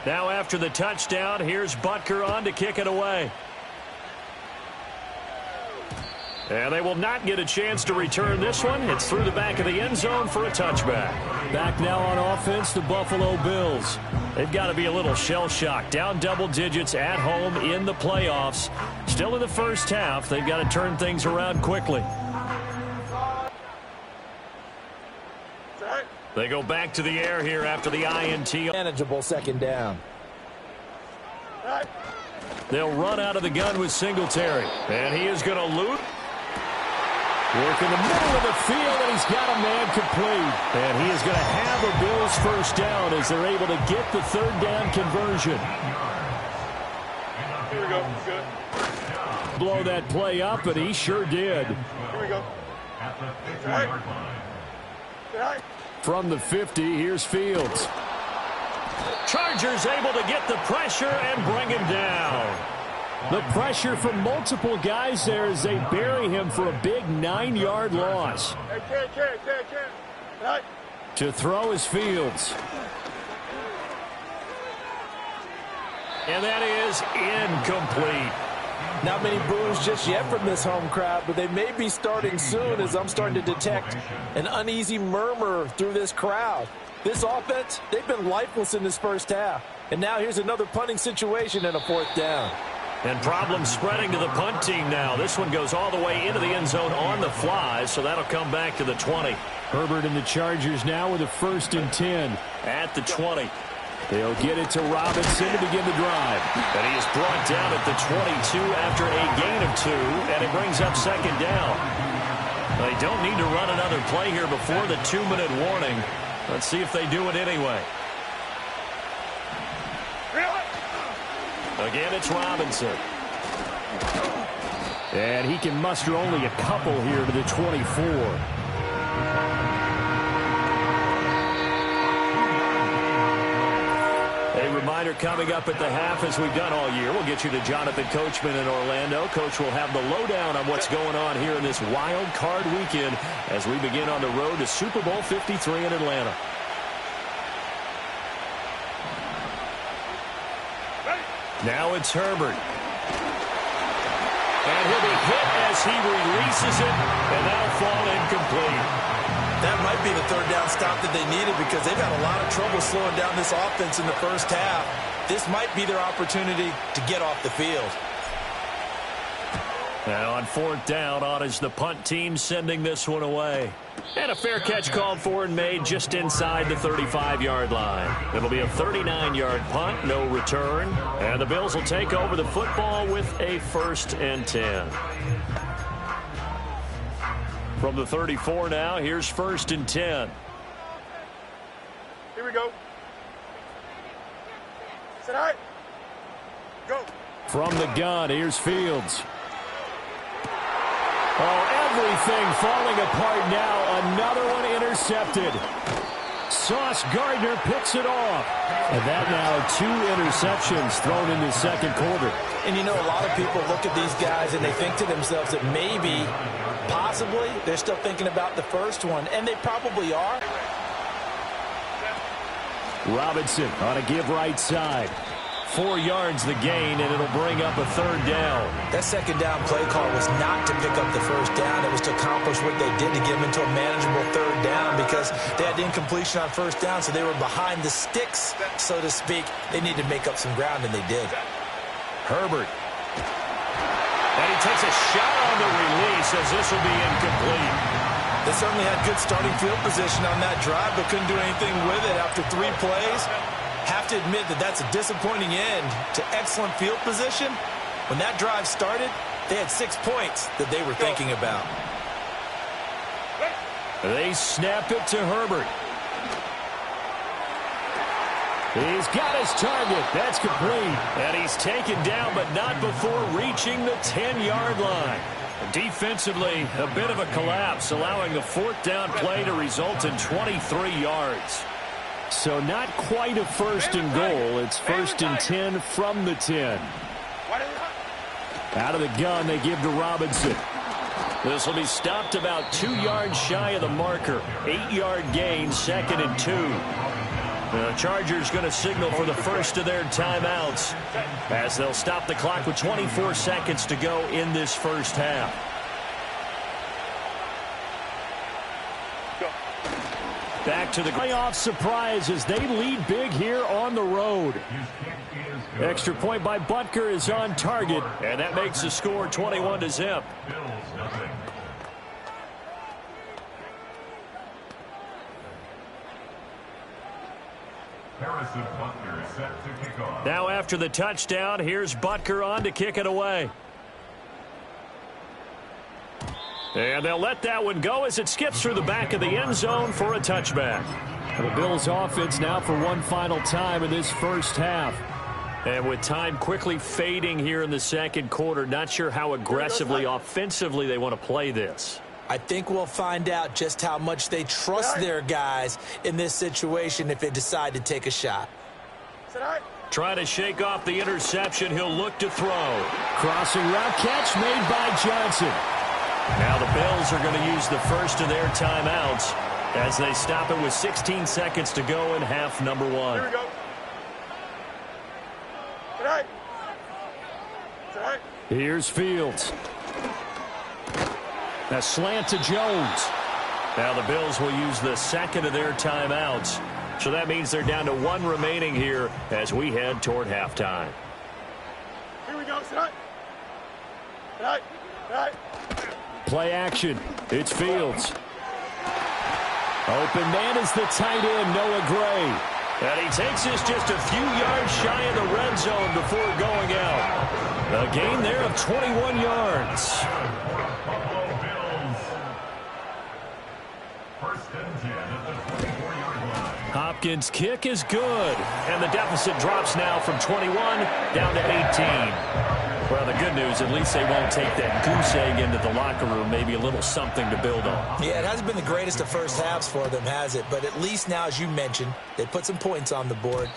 Now after the touchdown, here's Butker on to kick it away. And they will not get a chance to return this one. It's through the back of the end zone for a touchback. Back now on offense, the Buffalo Bills. They've got to be a little shell-shocked. Down double digits at home in the playoffs. Still in the first half. They've got to turn things around quickly. They go back to the air here after the INT. Manageable second down. They'll run out of the gun with Singletary. And he is going to loot. Work in the middle of the field, and he's got a man complete. And he is going to have a Bills first down as they're able to get the third down conversion. Here we go. Good. Blow that play up, and he sure did. Here we go. From the 50, here's Fields. Chargers able to get the pressure and bring him down. The pressure from multiple guys there as they bury him for a big 9-yard loss. To throw is Fields. And that is incomplete. Not many boos just yet from this home crowd, but they may be starting soon as I'm starting to detect an uneasy murmur through this crowd. This offense, they've been lifeless in this first half. And now here's another punting situation and a fourth down. And problems spreading to the punt team now. This one goes all the way into the end zone on the fly, so that'll come back to the 20. Herbert and the Chargers now with a 1st and 10 at the 20. They'll get it to Robinson to begin the drive. And he is brought down at the 22 after a gain of 2, and it brings up second down. They don't need to run another play here before the 2-minute warning. Let's see if they do it anyway. Again, it's Robinson. And he can muster only a couple here to the 24. A reminder coming up at the half, as we've done all year. We'll get you to Jonathan Coachman in Orlando. Coach will have the lowdown on what's going on here in this wild card weekend as we begin on the road to Super Bowl 53 in Atlanta. Now it's Herbert. And he'll be hit as he releases it, and that'll fall incomplete. That might be the third down stop that they needed because they've had a lot of trouble slowing down this offense in the first half. This might be their opportunity to get off the field. Now on 4th down, on is the punt team sending this one away. And a fair catch called for and made just inside the 35-yard line. It'll be a 39-yard punt, no return. And the Bills will take over the football with a 1st and 10. From the 34 now, here's 1st and 10. Here we go. Sit high. Go. From the gun, here's Fields. Oh, everything falling apart now. Another one intercepted. Sauce Gardner picks it off. And that now 2 interceptions thrown in the second quarter. And you know, a lot of people look at these guys and they think to themselves that maybe, possibly, they're still thinking about the first one. And they probably are. Robinson on a give right side. 4 yards the gain, and it'll bring up a 3rd down. That second down play call was not to pick up the first down. It was to accomplish what they did to get them into a manageable 3rd down because they had incompletion on 1st down, so they were behind the sticks, so to speak. They needed to make up some ground, and they did. Herbert. And he takes a shot on the release as this will be incomplete. They certainly had good starting field position on that drive, but couldn't do anything with it after 3 plays. Have to admit that that's a disappointing end to excellent field position. When that drive started, they had 6 points that they were thinking about. They snap it to Herbert. He's got his target. That's complete. And he's taken down, but not before reaching the 10-yard line. Defensively, a bit of a collapse, allowing a 4th down play to result in 23 yards. So not quite a 1st and goal. It's 1st and 10 from the 10. Out of the gun, they give to Robinson. This will be stopped about 2 yards shy of the marker. 8-yard gain, 2nd and 2. The Chargers going to signal for the first of their timeouts as they'll stop the clock with 24 seconds to go in this first half. Back to the playoff surprise as they lead big here on the road. Extra point by Butker is on target, and that makes the score 21-0. Now after the touchdown, here's Butker on to kick it away. And they'll let that one go as it skips through the back of the end zone for a touchback. The Bills offense now for one final time in this first half. And with time quickly fading here in the second quarter, not sure how aggressively, offensively they want to play this. I think we'll find out just how much they trust their guys in this situation if they decide to take a shot. Trying to shake off the interception. He'll look to throw. Crossing route catch made by Johnson. Now the Bills are going to use the first of their timeouts as they stop it with 16 seconds to go in half number one. Here we go. Here's Fields. A slant to Jones. Now the Bills will use the second of their timeouts. So that means they're down to one remaining here as we head toward halftime. Here we go. Play action. It's Fields. Open man is the tight end, Noah Gray. And he takes this just a few yards shy of the red zone before going out. A gain there of 21 yards. Hopkins' kick is good. And the deficit drops now from 21 down to 18. Well, the good news, at least they won't take that goose egg into the locker room. Maybe a little something to build on. Yeah, it hasn't been the greatest of first halves for them, has it? But at least now, as you mentioned, they put some points on the board.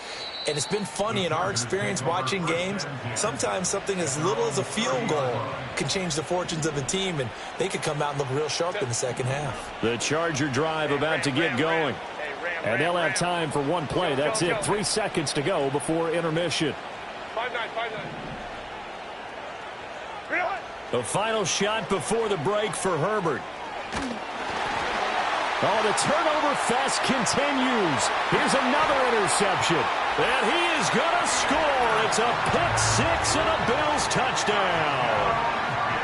And it's been funny in our experience watching games. Sometimes something as little as a field goal can change the fortunes of a team, and they could come out and look real sharp in the second half. The Charger drive about to get going. And they'll have time for one play. That's it. 3 seconds to go before intermission. 5-9. The final shot before the break for Herbert. Oh, the turnover fest continues. Here's another interception. And he is going to score. It's a pick six and a Bills touchdown.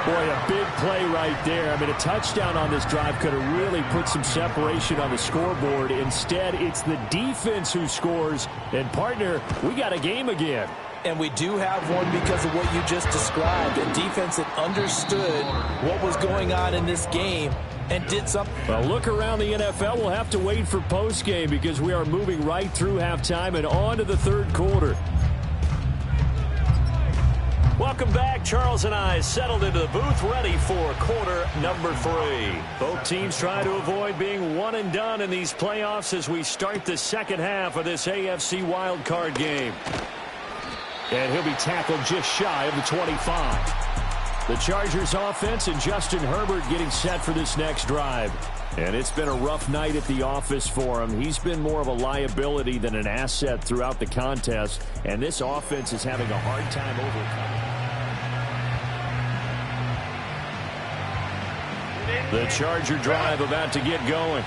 Boy, a big play right there. I mean, a touchdown on this drive could have really put some separation on the scoreboard. Instead, it's the defense who scores. And, partner, we got a game again. And we do have one because of what you just described. A defense that understood what was going on in this game and did something. Well, look around the NFL. We'll have to wait for postgame because we are moving right through halftime and on to the third quarter. Welcome back. Charles and I settled into the booth ready for quarter number 3. Both teams trying to avoid being one and done in these playoffs as we start the second half of this AFC wildcard game. And he'll be tackled just shy of the 25. The Chargers offense and Justin Herbert getting set for this next drive. And it's been a rough night at the office for him. He's been more of a liability than an asset throughout the contest. And this offense is having a hard time overcoming. The Charger drive about to get going.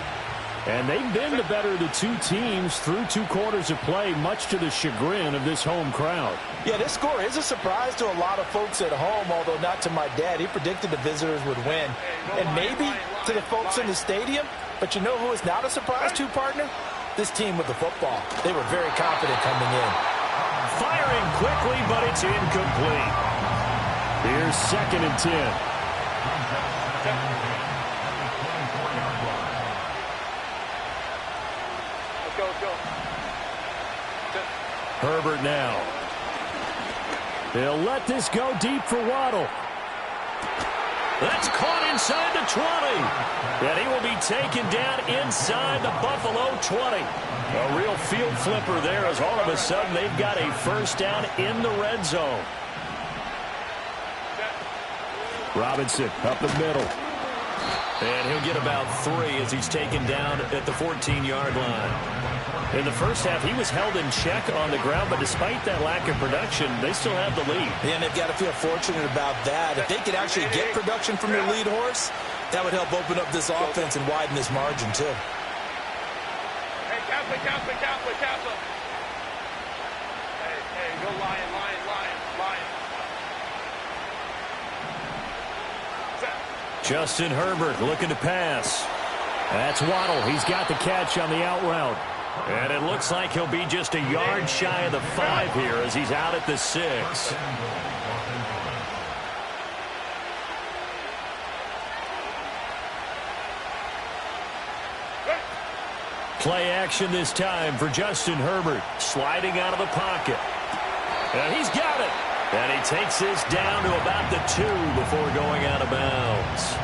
And they've been the better of the two teams through 2 quarters of play, much to the chagrin of this home crowd. Yeah, this score is a surprise to a lot of folks at home, although not to my dad. He predicted the visitors would win. And maybe to the folks in the stadium. But you know who is not a surprise to, partner? This team with the football. They were very confident coming in. Firing quickly, but it's incomplete. Here's 2nd and 10. Herbert now. They'll let this go deep for Waddle. That's caught inside the 20. And he will be taken down inside the Buffalo 20. A real field flipper there as all of a sudden they've got a first down in the red zone. Robinson up the middle. And he'll get about 3 as he's taken down at the 14-yard line. In the first half, he was held in check on the ground, but despite that lack of production, they still have the lead. Yeah, and they've got to feel fortunate about that. If they could actually get production from their lead horse, that would help open up this offense and widen this margin, too. Hey, Kappa. Hey, go Lion. Justin Herbert looking to pass. That's Waddle. He's got the catch on the out route. And it looks like he'll be just a yard shy of the 5 here as he's out at the 6. Play action this time for Justin Herbert. Sliding out of the pocket. And he's got it. And he takes this down to about the 2 before going out of bounds.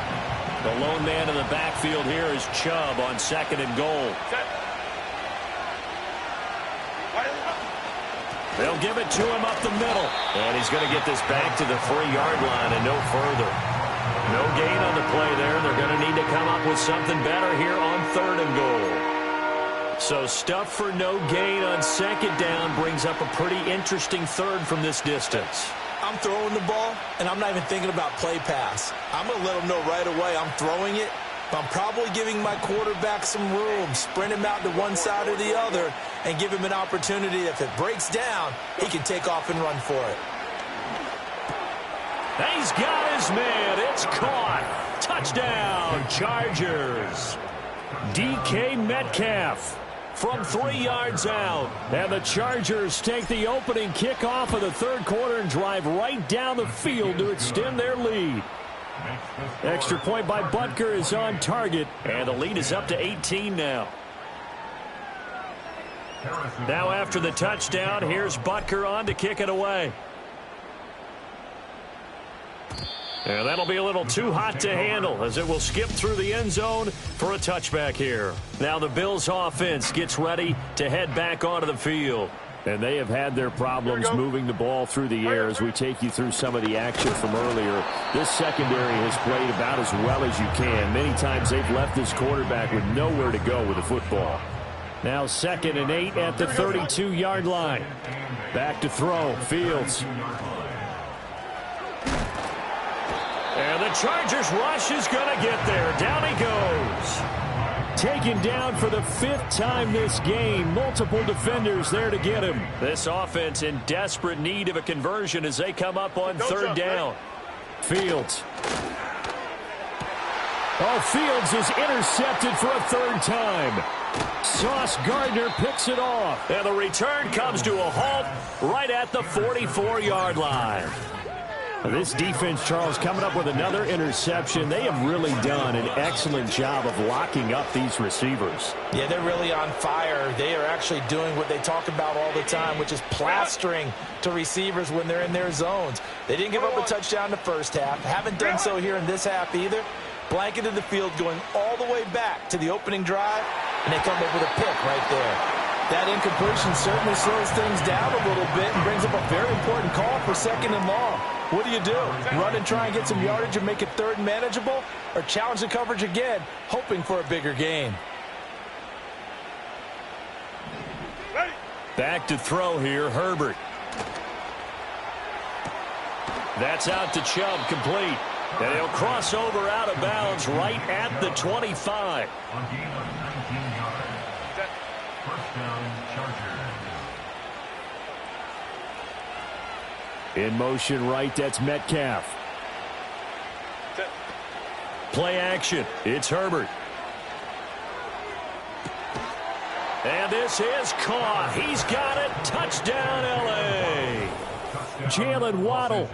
The lone man in the backfield here is Chubb on 2nd and goal. They'll give it to him up the middle. And he's going to get this back to the 3-yard line and no further. No gain on the play there. They're going to need to come up with something better here on 3rd and goal. So stuff for no gain on 2nd down brings up a pretty interesting 3rd from this distance. I'm throwing the ball, and I'm not even thinking about play pass. I'm going to let them know right away I'm throwing it. I'm probably giving my quarterback some room, sprint him out to one side or the other, and give him an opportunity. If it breaks down, he can take off and run for it. He's got his man. It's caught. Touchdown, Chargers. DK Metcalf from 3 yards out. And the Chargers take the opening kickoff of the 3rd quarter and drive right down the field to extend their lead. Extra point by Butker is on target, and the lead is up to 18 now. Now after the touchdown, here's Butker on to kick it away. And that'll be a little too hot to handle as it will skip through the end zone for a touchback here. Now the Bills offense gets ready to head back onto the field. And they have had their problems moving the ball through the air as we take you through some of the action from earlier. This secondary has played about as well as you can. Many times they've left this quarterback with nowhere to go with the football. Now 2nd and 8 at the 32-yard line. Back to throw. Fields. And the Chargers rush is going to get there. Down he goes. Taken down for the 5th time this game. Multiple defenders there to get him. This offense in desperate need of a conversion as they come up on 3rd down. Fields. Oh, Fields is intercepted for a 3rd time. Sauce Gardner picks it off. And the return comes to a halt right at the 44-yard line. This defense, Charles, coming up with another interception. They have really done an excellent job of locking up these receivers. Yeah, they're really on fire. They are actually doing what they talk about all the time, which is plastering to receivers when they're in their zones. They didn't give up a touchdown in the first half. Haven't done so here in this half either. Blanketed the field going all the way back to the opening drive, and they come up with a pick right there. That incompletion certainly slows things down a little bit and brings up a very important call for 2nd and long. What do? Run and try and get some yardage and make it 3rd and manageable, or challenge the coverage again, hoping for a bigger gain? Back to throw here, Herbert. That's out to Chubb, complete. And he'll cross over out of bounds right at the 25. In motion right, that's Metcalf. Play action. It's Herbert. And this is caught. He's got it. Touchdown, L.A. Jalen Waddle.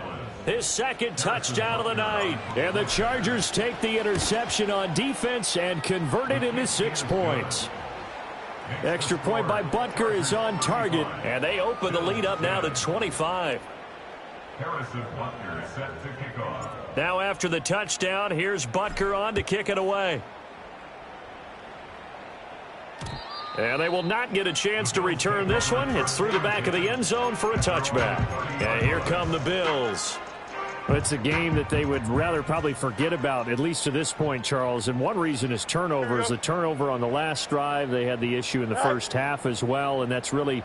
His 2nd touchdown of the night. And the Chargers take the interception on defense and convert it into 6 points. Extra point by Butker is on target. And they open the lead up now to 25. Now after the touchdown, here's Butker on to kick it away. And they will not get a chance to return this one. It's through the back of the end zone for a touchback. And here come the Bills. It's a game that they would rather probably forget about, at least to this point, Charles. And one reason is turnovers. The turnover on the last drive, they had the issue in the first half as well, and that's really,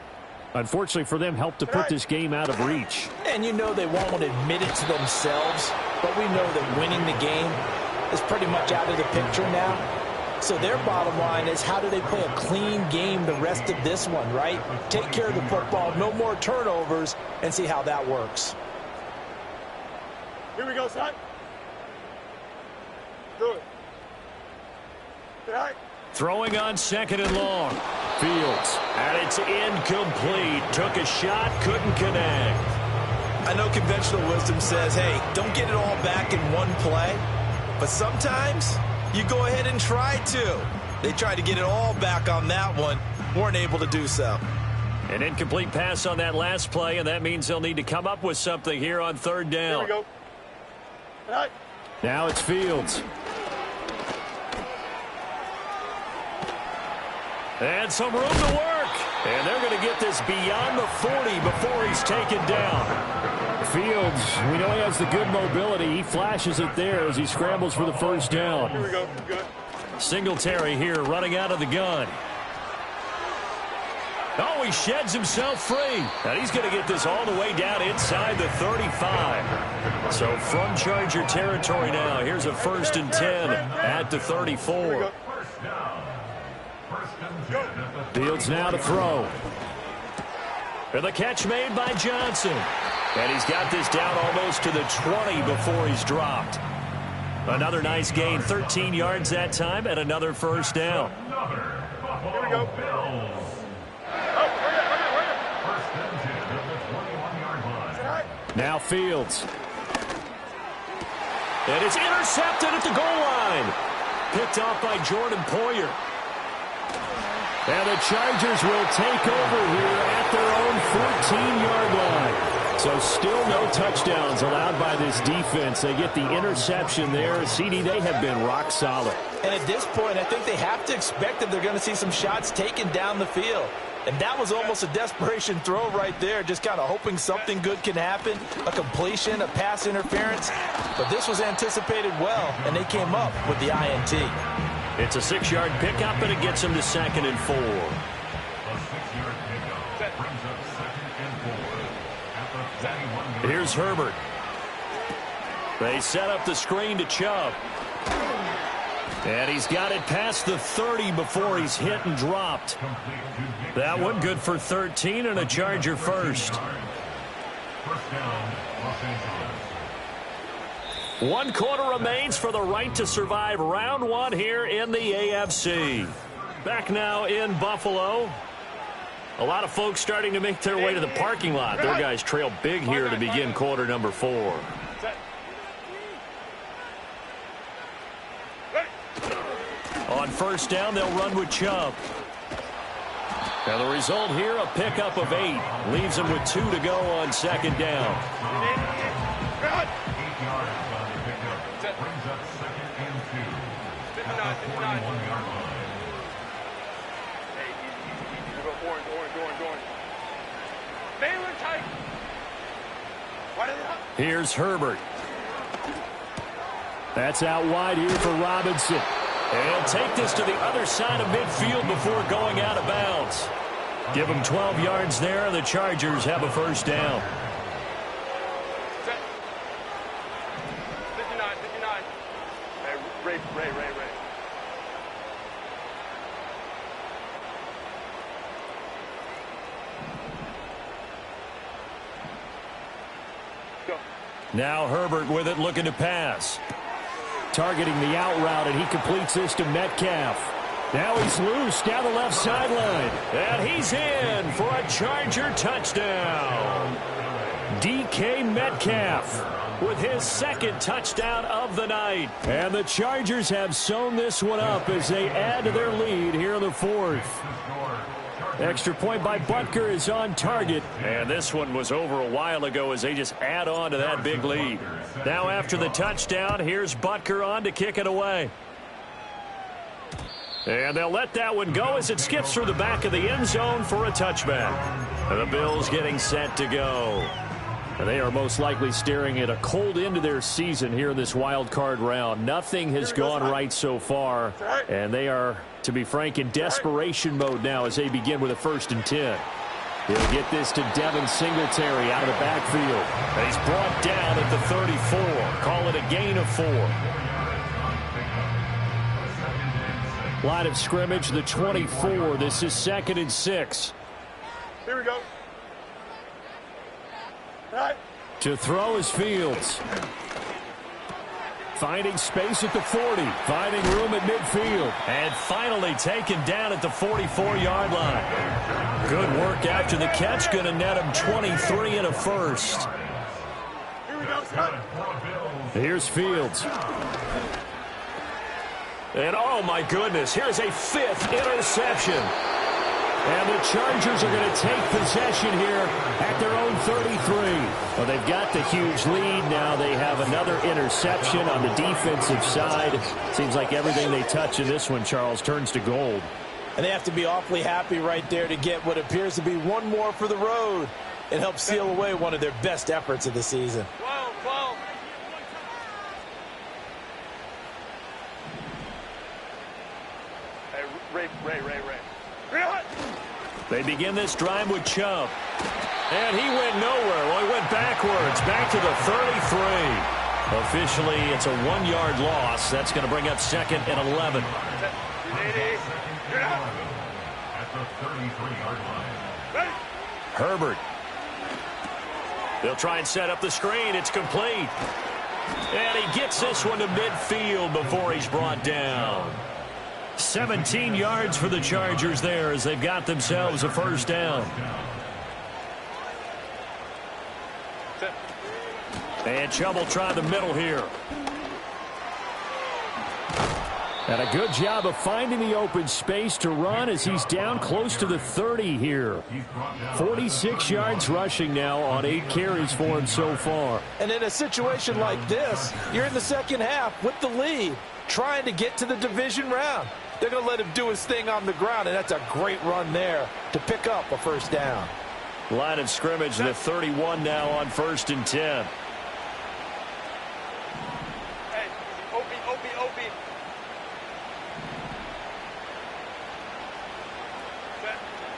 unfortunately for them, helped to put this game out of reach. And you know they won't admit it to themselves, but we know that winning the game is pretty much out of the picture now. So their bottom line is, how do they play a clean game the rest of this one, right? Take care of the football, no more turnovers, and see how that works. Here we go, son. Do it. Right. Throwing on 2nd and long. Fields. And it's incomplete. Took a shot, couldn't connect. I know conventional wisdom says, hey, don't get it all back in one play. But sometimes you go ahead and try to. They tried to get it all back on that one. Weren't able to do so. An incomplete pass on that last play, and that means they'll need to come up with something here on 3rd down. Here we go. Right. Now it's Fields. And some room to work. And they're going to get this beyond the 40 before he's taken down. Fields, we know he has the good mobility. He flashes it there as he scrambles for the 1st down. Here we go. Good. Singletary here running out of the gun. Oh, he sheds himself free. And he's going to get this all the way down inside the 35. So from Charger territory now, here's a 1st and 10 at the 34. Fields now to throw. And the catch made by Johnson. And he's got this down almost to the 20 before he's dropped. Another nice gain, 13 yards that time, and another 1st down. Here we go. Now Fields. And it's intercepted at the goal line. Picked off by Jordan Poyer. And the Chargers will take over here at their own 14-yard line. So still no touchdowns allowed by this defense. They get the interception there. CD, they have been rock solid. And at this point, I think they have to expect that they're going to see some shots taken down the field. And that was almost a desperation throw right there, just kind of hoping something good can happen, a completion, a pass interference. But this was anticipated well, and they came up with the INT. It's a 6-yard pickup, and it gets him to 2nd and 4. Here's Herbert. They set up the screen to Chubb. And he's got it past the 30 before he's hit and dropped. That one good for 13 and a Charger 1st. 1 quarter remains for the right to survive round 1 here in the AFC. Back now in Buffalo. A lot of folks starting to make their way to the parking lot. Their guys trail big here to begin quarter number 4. On 1st down, they'll run with Chubb. Now the result here, a pickup of 8. Leaves them with 2 to go on 2nd down. Here's Herbert. That's out wide here for Robinson. And he'll take this to the other side of midfield before going out of bounds. Give him 12 yards there, and the Chargers have a 1st down. 59. Hey, Ray. Go. Now Herbert with it, looking to pass. Targeting the out route, and he completes this to Metcalf. Now he's loose down the left sideline. And he's in for a Charger touchdown. DK Metcalf with his 2nd touchdown of the night. And the Chargers have sewn this one up as they add to their lead here in the 4th. Extra point by Butker is on target. And this one was over a while ago as they just add on to that big lead. Now after the touchdown, here's Butker on to kick it away. And they'll let that one go as it skips through the back of the end zone for a touchback. And the Bills getting set to go. And they are most likely staring at a cold end to their season here in this wild card round. Nothing has gone right so far, and they are, to be frank, in desperation mode now as they begin with a 1st and 10. He'll get this to Devin Singletary out of the backfield. And he's brought down at the 34. Call it a gain of 4. Line of scrimmage, the 24. This is 2nd and 6. Here we go. All right. To throw is Fields. Finding space at the 40. Finding room at midfield. And finally taken down at the 44-yard line. Good work after the catch. Going to net him 23 and a 1st. Here we go, son. Here's Fields. And oh my goodness, here's a 5th interception. And the Chargers are going to take possession here at their own 33. Well, they've got the huge lead. Now they have another interception on the defensive side. Seems like everything they touch in this one, Charles, turns to gold. And they have to be awfully happy right there to get what appears to be one more for the road. It helps seal away one of their best efforts of the season. 12. Hey, Ray. They begin this drive with Chubb. And he went nowhere. Well, he went backwards, back to the 33. Officially, it's a 1-yard loss. That's going to bring up 2nd and 11. At the 33-yard line. Herbert. They'll try and set up the screen. It's complete. And he gets this one to midfield before he's brought down. 17 yards for the Chargers there as they've got themselves a 1st down. And Chubb will try the middle here. And a good job of finding the open space to run as he's down close to the 30 here. 46 yards rushing now on 8 carries for him so far. And in a situation like this, you're in the second half with the lead, trying to get to the division round. They're going to let him do his thing on the ground, and that's a great run there to pick up a 1st down. Line of scrimmage, the 31 now on 1st and 10. Hey, OB.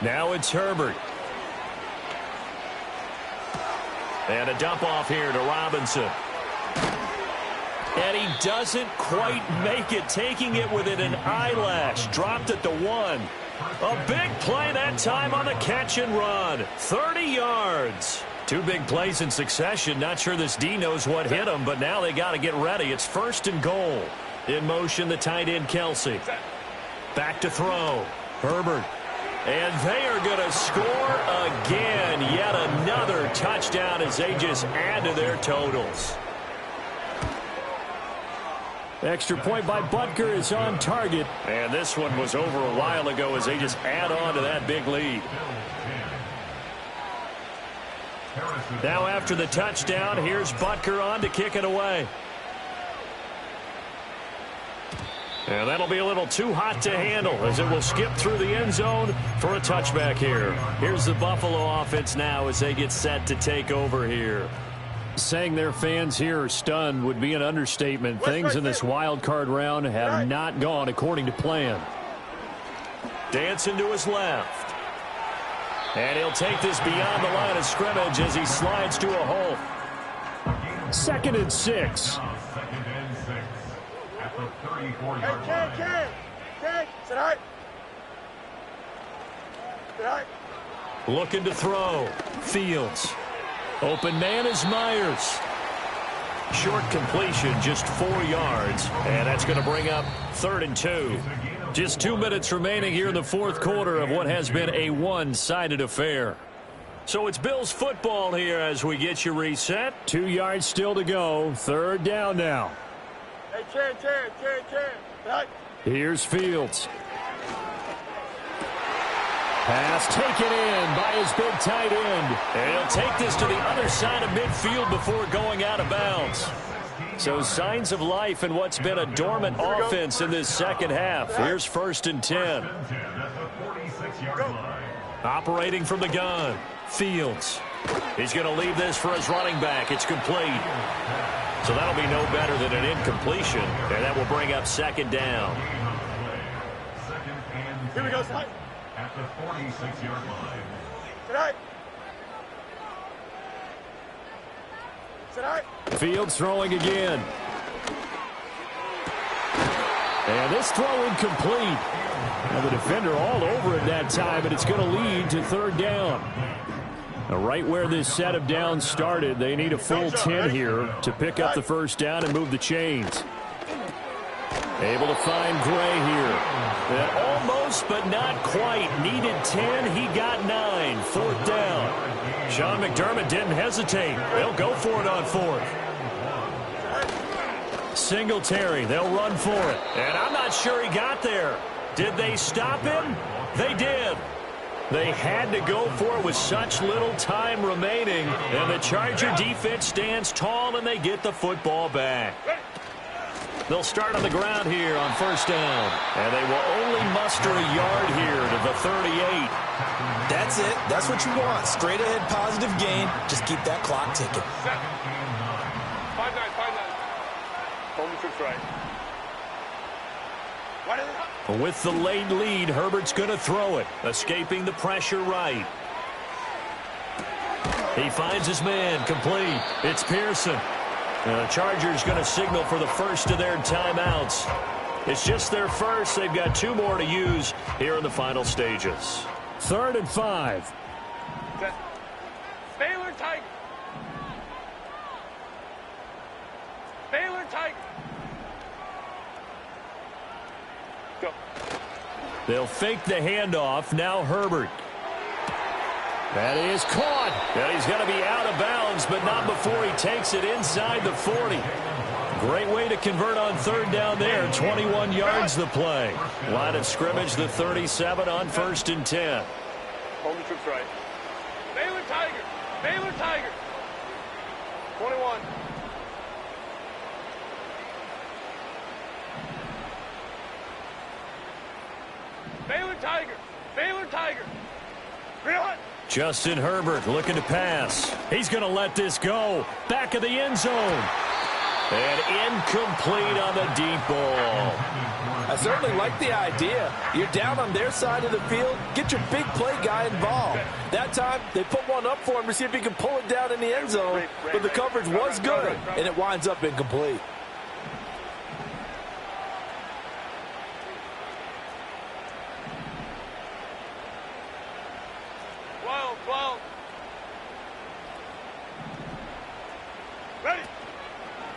Now it's Herbert. And a dump off here to Robinson. And he doesn't quite make it, taking it within an eyelash. Dropped at the 1. A big play that time on the catch and run. 30 yards. 2 big plays in succession. Not sure this D knows what hit him, but now they got to get ready. It's 1st and goal. In motion, the tight end, Kelsey. Back to throw. Herbert. And they are going to score again. Yet another touchdown as they just add to their totals. Extra point by Butker is on target. And this one was over a while ago as they just add on to that big lead. Now after the touchdown, here's Butker on to kick it away. And that'll be a little too hot to handle as it will skip through the end zone for a touchback here. Here's the Buffalo offense now as they get set to take over here. Saying their fans here are stunned would be an understatement. Things in this wild card round have not gone according to plan. Dancing to his left. And he'll take this beyond the line of scrimmage as he slides to a hole. 2nd and 6. At the 34-yard Hey, Ken. Sit high. Sit high. Looking to throw. Fields. Open man is Myers. Short completion, just 4 yards. And that's going to bring up 3rd and 2. Just 2 minutes remaining here in the 4th quarter of what has been a one-sided affair. So it's Bills football here as we get you reset. 2 yards still to go. 3rd down now. Hey, Ken. Sit high. Here's Fields. Pass taken in by his big tight end. And he'll take this to the other side of midfield before going out of bounds. So signs of life in what's been a dormant offense in this second half. Here's 1st and 10. Operating from the gun. Fields. He's going to leave this for his running back. It's complete. So that'll be no better than an incompletion, and that will bring up second down. Here we go, side. At the 46-yard line. Tonight. Tonight. Fields throwing again. And this throw incomplete. Now the defender all over it that time, and it's going to lead to third down. Now right where this set of downs started, they need a full 10 here to pick up the first down and move the chains. Able to find Gray here. And almost, but not quite. Needed 10. He got 9. Fourth down. Sean McDermott didn't hesitate. They'll go for it on fourth. Singletary. They'll run for it. And I'm not sure he got there. Did they stop him? They did. They had to go for it with such little time remaining. And the Charger defense stands tall, and they get the football back. They'll start on the ground here on first down. And they will only muster a yard here to the 38. That's it. That's what you want. Straight ahead positive gain. Just keep that clock ticking. 5-9, 5-9. Home troops right. What is it? With the late lead, Herbert's going to throw it, escaping the pressure right. He finds his man, complete. It's Pearson. And the Chargers going to signal for the first of their timeouts. It's just their first. They've got 2 more to use here in the final stages. 3rd and 5. Baylor Tiger. Baylor Tiger. Go. They'll fake the handoff. Now Herbert. That is caught. And he's going to be out of bounds, but not before he takes it inside the 40. Great way to convert on third down there. 21 yards the play. Line of scrimmage, the 37 on 1st and 10. Home troops right. Baylor Tiger. Baylor Tiger. 21. Baylor Tiger. Baylor Tiger. Real it. Justin Herbert looking to pass. He's going to let this go. Back of the end zone. And incomplete on the deep ball. I certainly like the idea. You're down on their side of the field. Get your big play guy involved. That time, they put one up for him to see if he can pull it down in the end zone. But the coverage was good, and it winds up incomplete.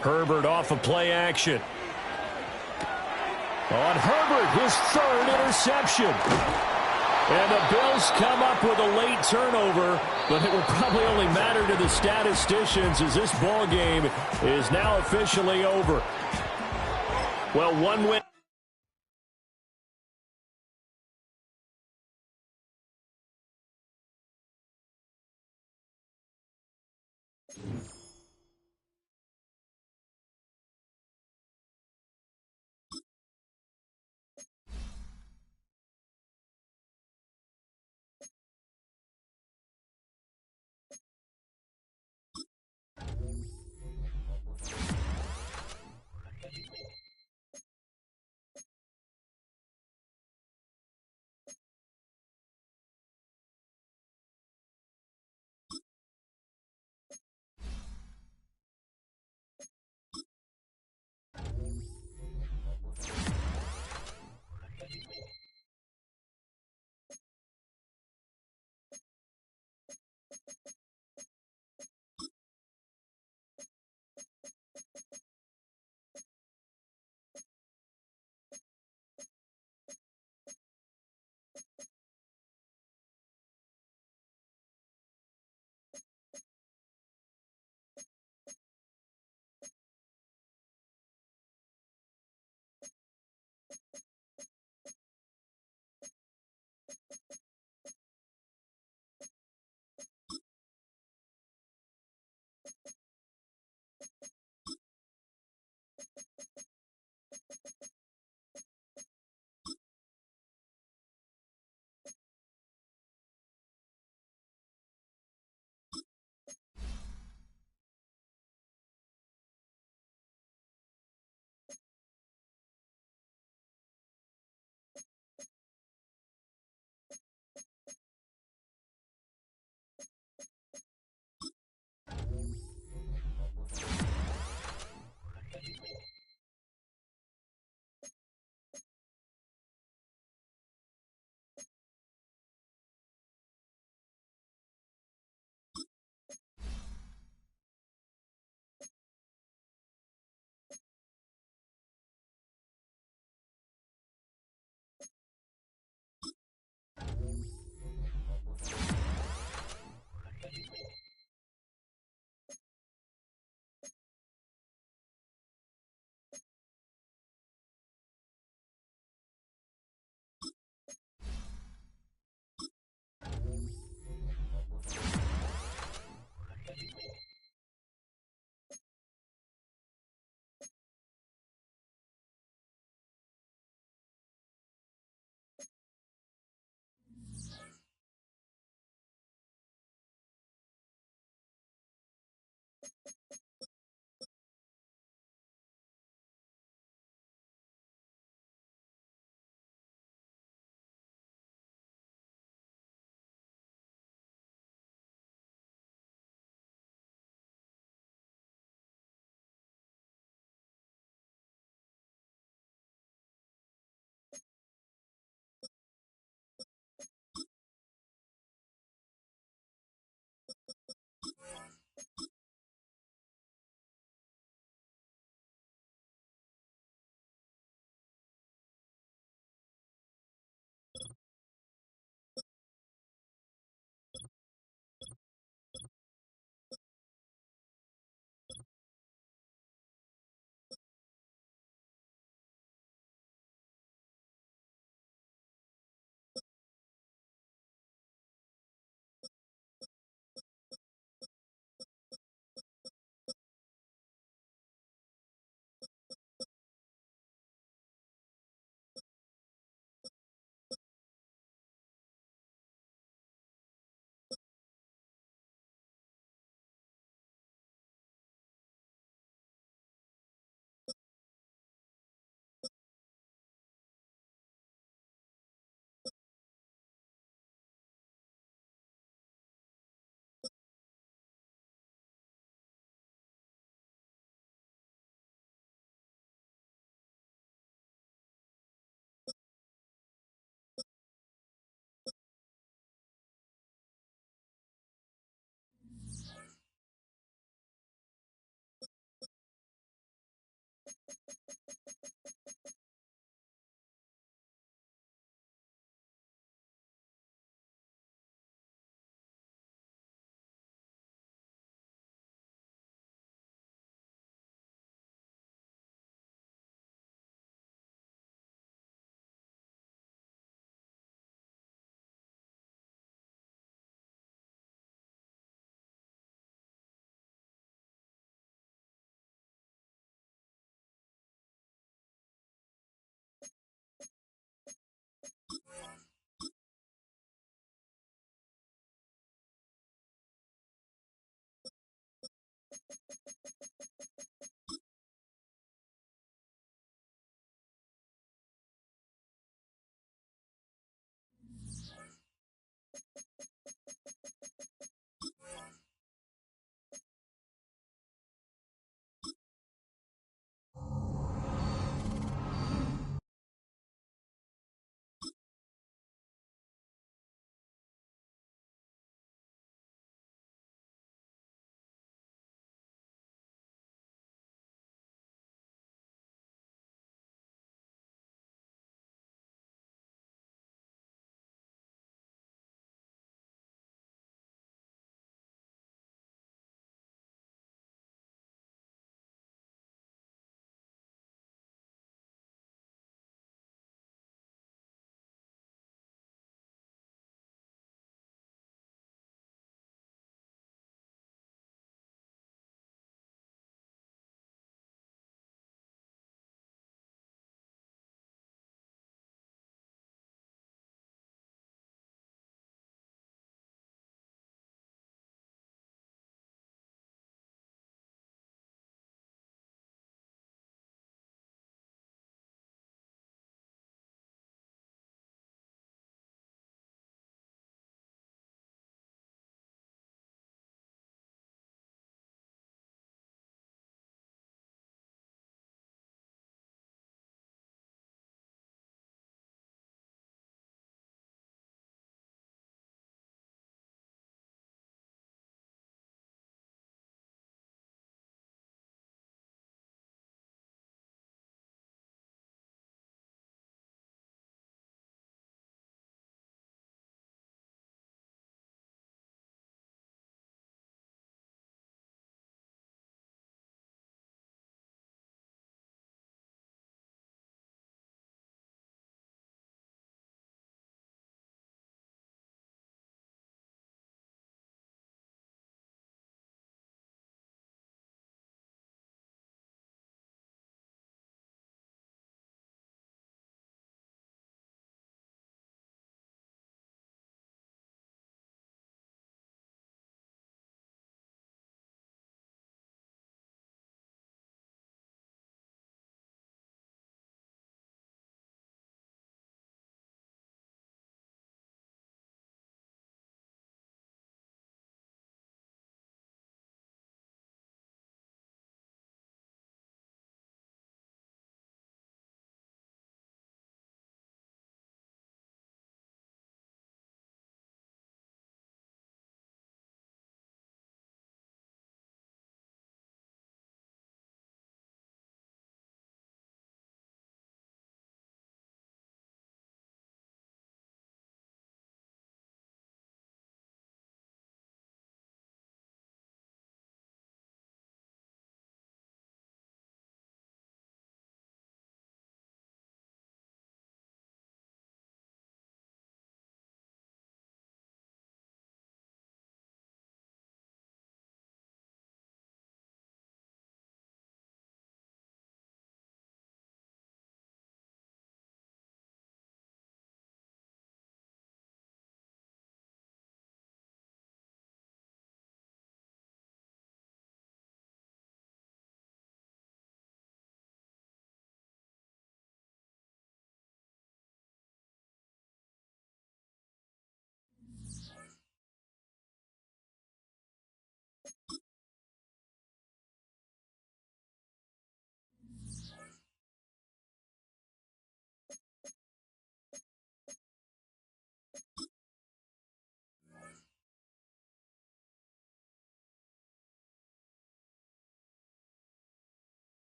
Herbert off of play action. On Herbert, his 3rd interception. And the Bills come up with a late turnover, but it will probably only matter to the statisticians as this ball game is now officially over. Well, one win.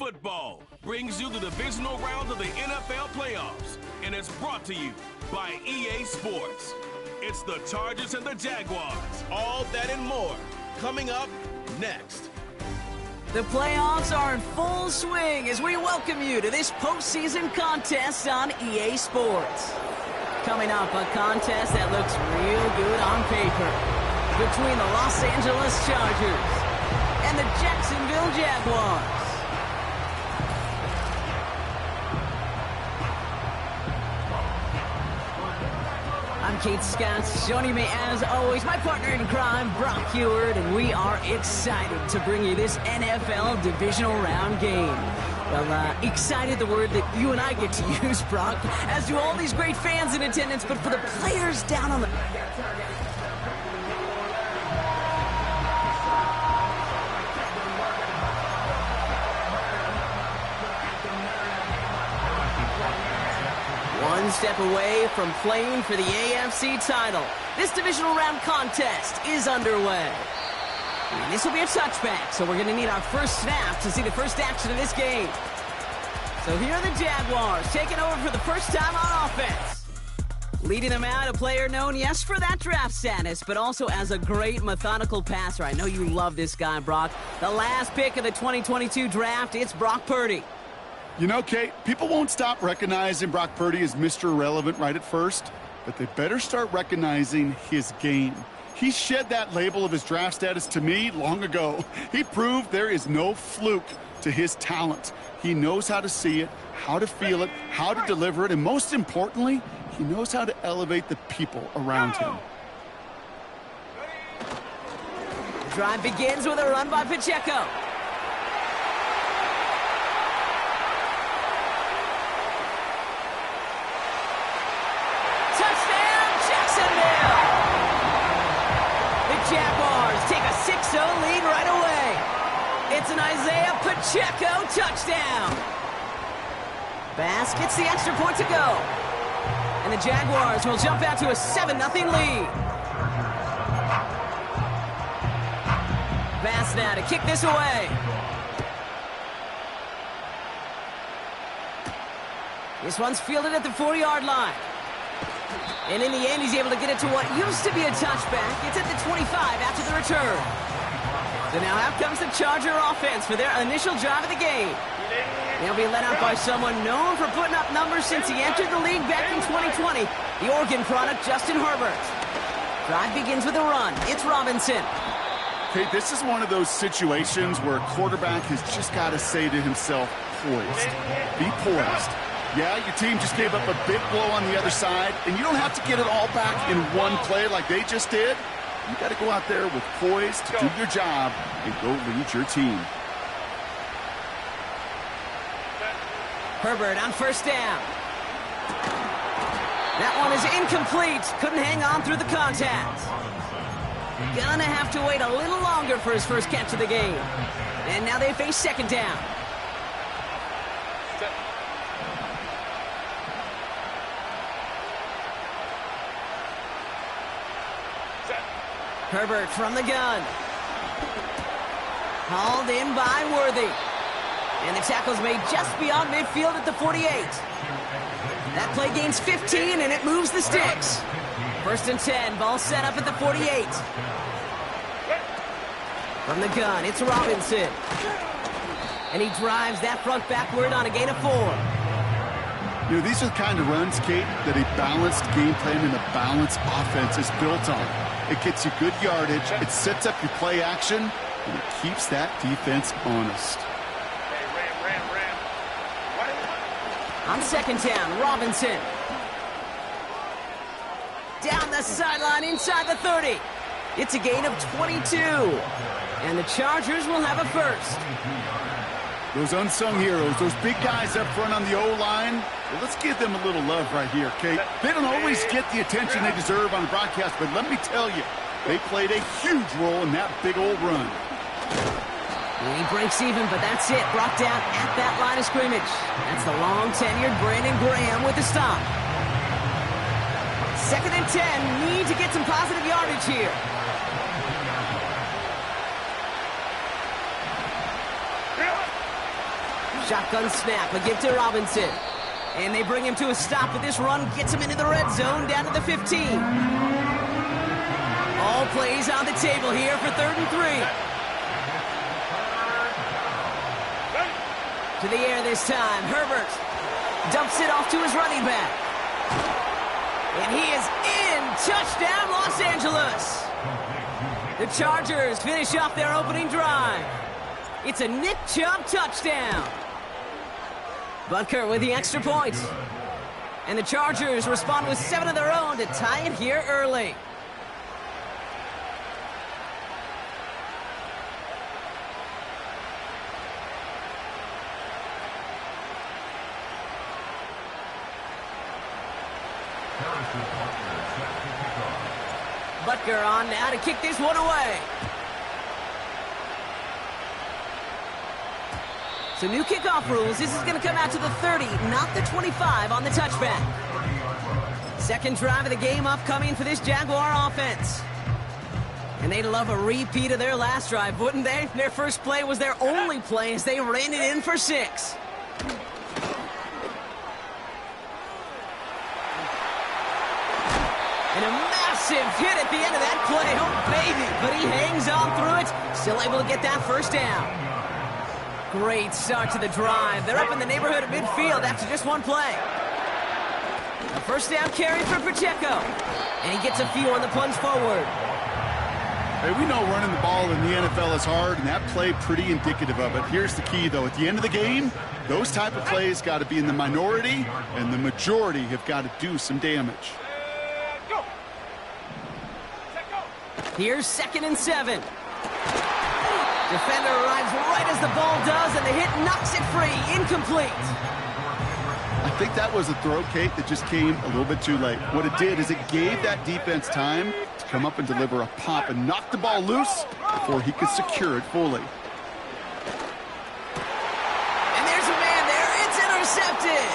football brings you the divisional round of the NFL playoffs, and it's brought to you by EA Sports. It's the Chargers and the Jaguars. All that and more coming up next. The playoffs are in full swing as we welcome you to this postseason contest on EA Sports. Coming up, a contest that looks real good on paper between the Los Angeles Chargers and the Jacksonville Jaguars. I'm Kate Scott. Joining me, as always, my partner in crime, Brock Heward, and we are excited to bring you this NFL divisional round game. Well, excited, the word that you and I get to use, Brock, as do all these great fans in attendance, but for the players down on the... One step away from playing for the AFC title. This divisional round contest is underway. And this will be a touchback, so we're going to need our first snap to see the first action of this game. So here are the Jaguars taking over for the first time on offense. Leading them out, a player known, yes, for that draft status, but also as a great methodical passer. I know you love this guy, Brock. The last pick of the 2022 draft, it's Brock Purdy. You know, Kate, people won't stop recognizing Brock Purdy as Mr. Irrelevant right at first, but they better start recognizing his game. He shed that label of his draft status to me long ago. He proved there is no fluke to his talent. He knows how to see it, how to feel it, how to deliver it, and most importantly, he knows how to elevate the people around him. The drive begins with a run by Pacheco. Jaguars take a 6-0 lead right away. It's an Isaiah Pacheco touchdown. Bass gets the extra point to go. And the Jaguars will jump out to a 7-0 lead. Bass now to kick this away. This one's fielded at the 4-yard line. And in the end, he's able to get it to what used to be a touchback. It's at the 25 after the return. So now out comes the Charger offense for their initial drive of the game. They'll be led out by someone known for putting up numbers since he entered the league back in 2020, the Oregon product, Justin Herbert. Drive begins with a run. It's Robinson. Okay, this is one of those situations where a quarterback has just got to say to himself, poised. Be poised. Yeah, your team just gave up a big blow on the other side, and you don't have to get it all back in one play like they just did. You got to go out there with poise to do your job and go lead your team. Herbert on first down. That one is incomplete. Couldn't hang on through the contact. Gonna have to wait a little longer for his first catch of the game. And now they face second down. Herbert from the gun. Hauled in by Worthy. And the tackle's made just beyond midfield at the 48. That play gains 15, and it moves the sticks. First and 10, ball set up at the 48. From the gun, it's Robinson. And he drives that front backward on a gain of 4. You know, these are the kind of runs, Kate, that a balanced game plan and a balanced offense is built on. It gets you good yardage, it sets up your play action, and it keeps that defense honest. On second down, Robinson. Down the sideline inside the 30. It's a gain of 22. And the Chargers will have a first. Those unsung heroes, those big guys up front on the O-line, well, let's give them a little love right here, Kate. They don't always get the attention they deserve on the broadcast, but let me tell you, they played a huge role in that big old run. And he breaks even, but that's it. Brought down at that line of scrimmage. That's the long-tenured Brandon Graham with the stop. Second and 10. Need to get some positive yardage here. Shotgun snap, a give to Robinson. And they bring him to a stop with this run, gets him into the red zone, down to the 15. All plays on the table here for 3rd and 3. To the air this time, Herbert dumps it off to his running back. And he is in. Touchdown, Los Angeles. The Chargers finish off their opening drive. It's a Nick Chubb touchdown. Butker with the extra point. And the Chargers respond with 7 of their own to tie it here early. Butker on now to kick this one away. So new kickoff rules. This is going to come out to the 30, not the 25 on the touchback. Second drive of the game upcoming for this Jaguar offense. And they'd love a repeat of their last drive, wouldn't they? Their first play was their only play as they ran it in for 6. And a massive hit at the end of that play. Oh, baby. But he hangs on through it. Still able to get that first down. Great start to the drive. They're up in the neighborhood of midfield after just one play. A first down carry for Pacheco. And he gets a few on the plunge forward. Hey, we know running the ball in the NFL is hard, and that play pretty indicative of it. Here's the key, though. At the end of the game, those type of plays got to be in the minority, and the majority have got to do some damage. Here's 2nd and 7. Defender arrives right as the ball does, and the hit knocks it free. Incomplete. I think that was a throw, Kate, that just came a little bit too late. What it did is it gave that defense time to come up and deliver a pop and knock the ball loose before he could secure it fully. And there's a man there. It's intercepted.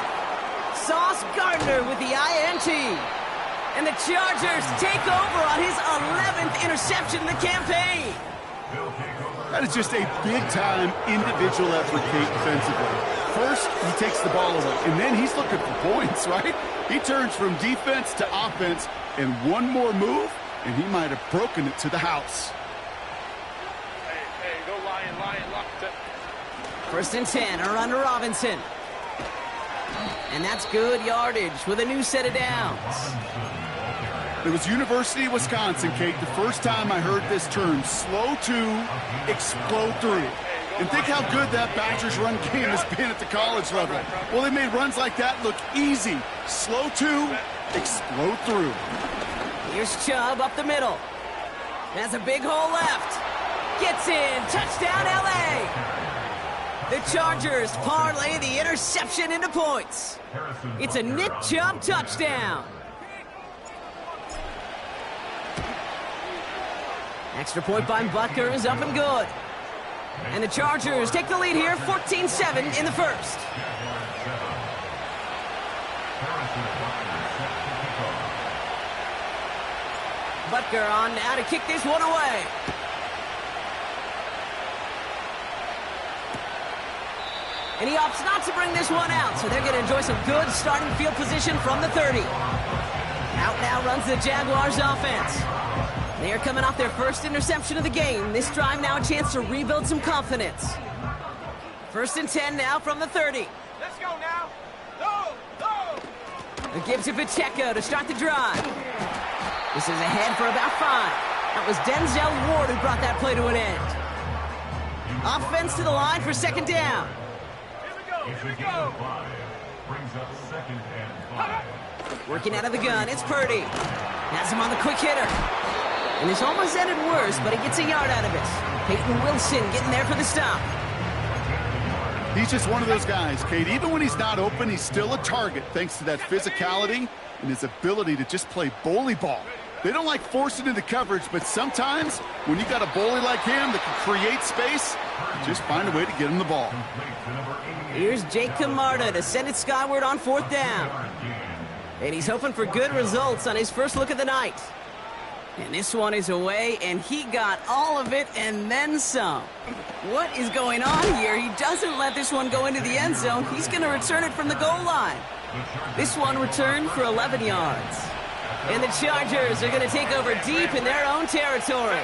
Sauce Gardner with the INT. And the Chargers take over on his 11th interception in the campaign. That is just a big-time individual effort, Kate, defensively. First, he takes the ball away, and then he's looking for points, right? He turns from defense to offense, and one more move, and he might have broken it to the house. Hey, go Lion, lock it. 1st and 10, a run to Robinson. And that's good yardage with a new set of downs. It was University of Wisconsin, Kate, the first time I heard this term, slow to explode through. And think how good that Badgers run game has been at the college level. Well, they made runs like that look easy. Slow to explode through. Here's Chubb up the middle. Has a big hole left. Gets in. Touchdown, L.A. The Chargers parlay the interception into points. It's a Nick Chubb touchdown. Extra point by Butker is up and good. And the Chargers take the lead here, 14-7 in the first. Butker on now to kick this one away. And he opts not to bring this one out, so they're going to enjoy some good starting field position from the 30. Out now runs the Jaguars offense. They are coming off their first interception of the game. This drive now a chance to rebuild some confidence. 1st and 10 now from the 30. Let's go now. Go. A give to Pacheco to start the drive. This is ahead for about 5. That was Denzel Ward who brought that play to an end. Offense to the line for 2nd down. Here we go. Brings up 2nd and 5. Working out of the gun, it's Purdy. Has him on the quick hitter. And this almost ended worse, but he gets a yard out of it. Peyton Wilson getting there for the stop. He's just one of those guys, Kate. Even when he's not open, he's still a target thanks to that physicality and his ability to just play bully ball. They don't like forcing into coverage, but sometimes when you got a bully like him that can create space, just find a way to get him the ball. Here's Jake Camarda to send it skyward on 4th down. And he's hoping for good results on his first look of the night. And this one is away, and he got all of it and then some. What is going on here? He doesn't let this one go into the end zone. He's going to return it from the goal line. This one returned for 11 yards. And the Chargers are going to take over deep in their own territory.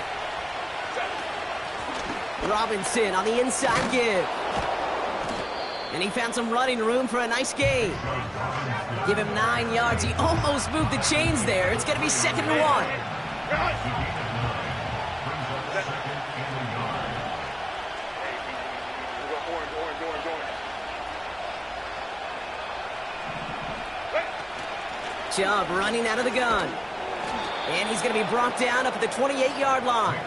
Robinson on the inside give. And he found some running room for a nice gain. Give him 9 yards. He almost moved the chains there. It's going to be 2nd and 1. Chubb running out of the gun. And he's going to be brought down up at the 28-yard line.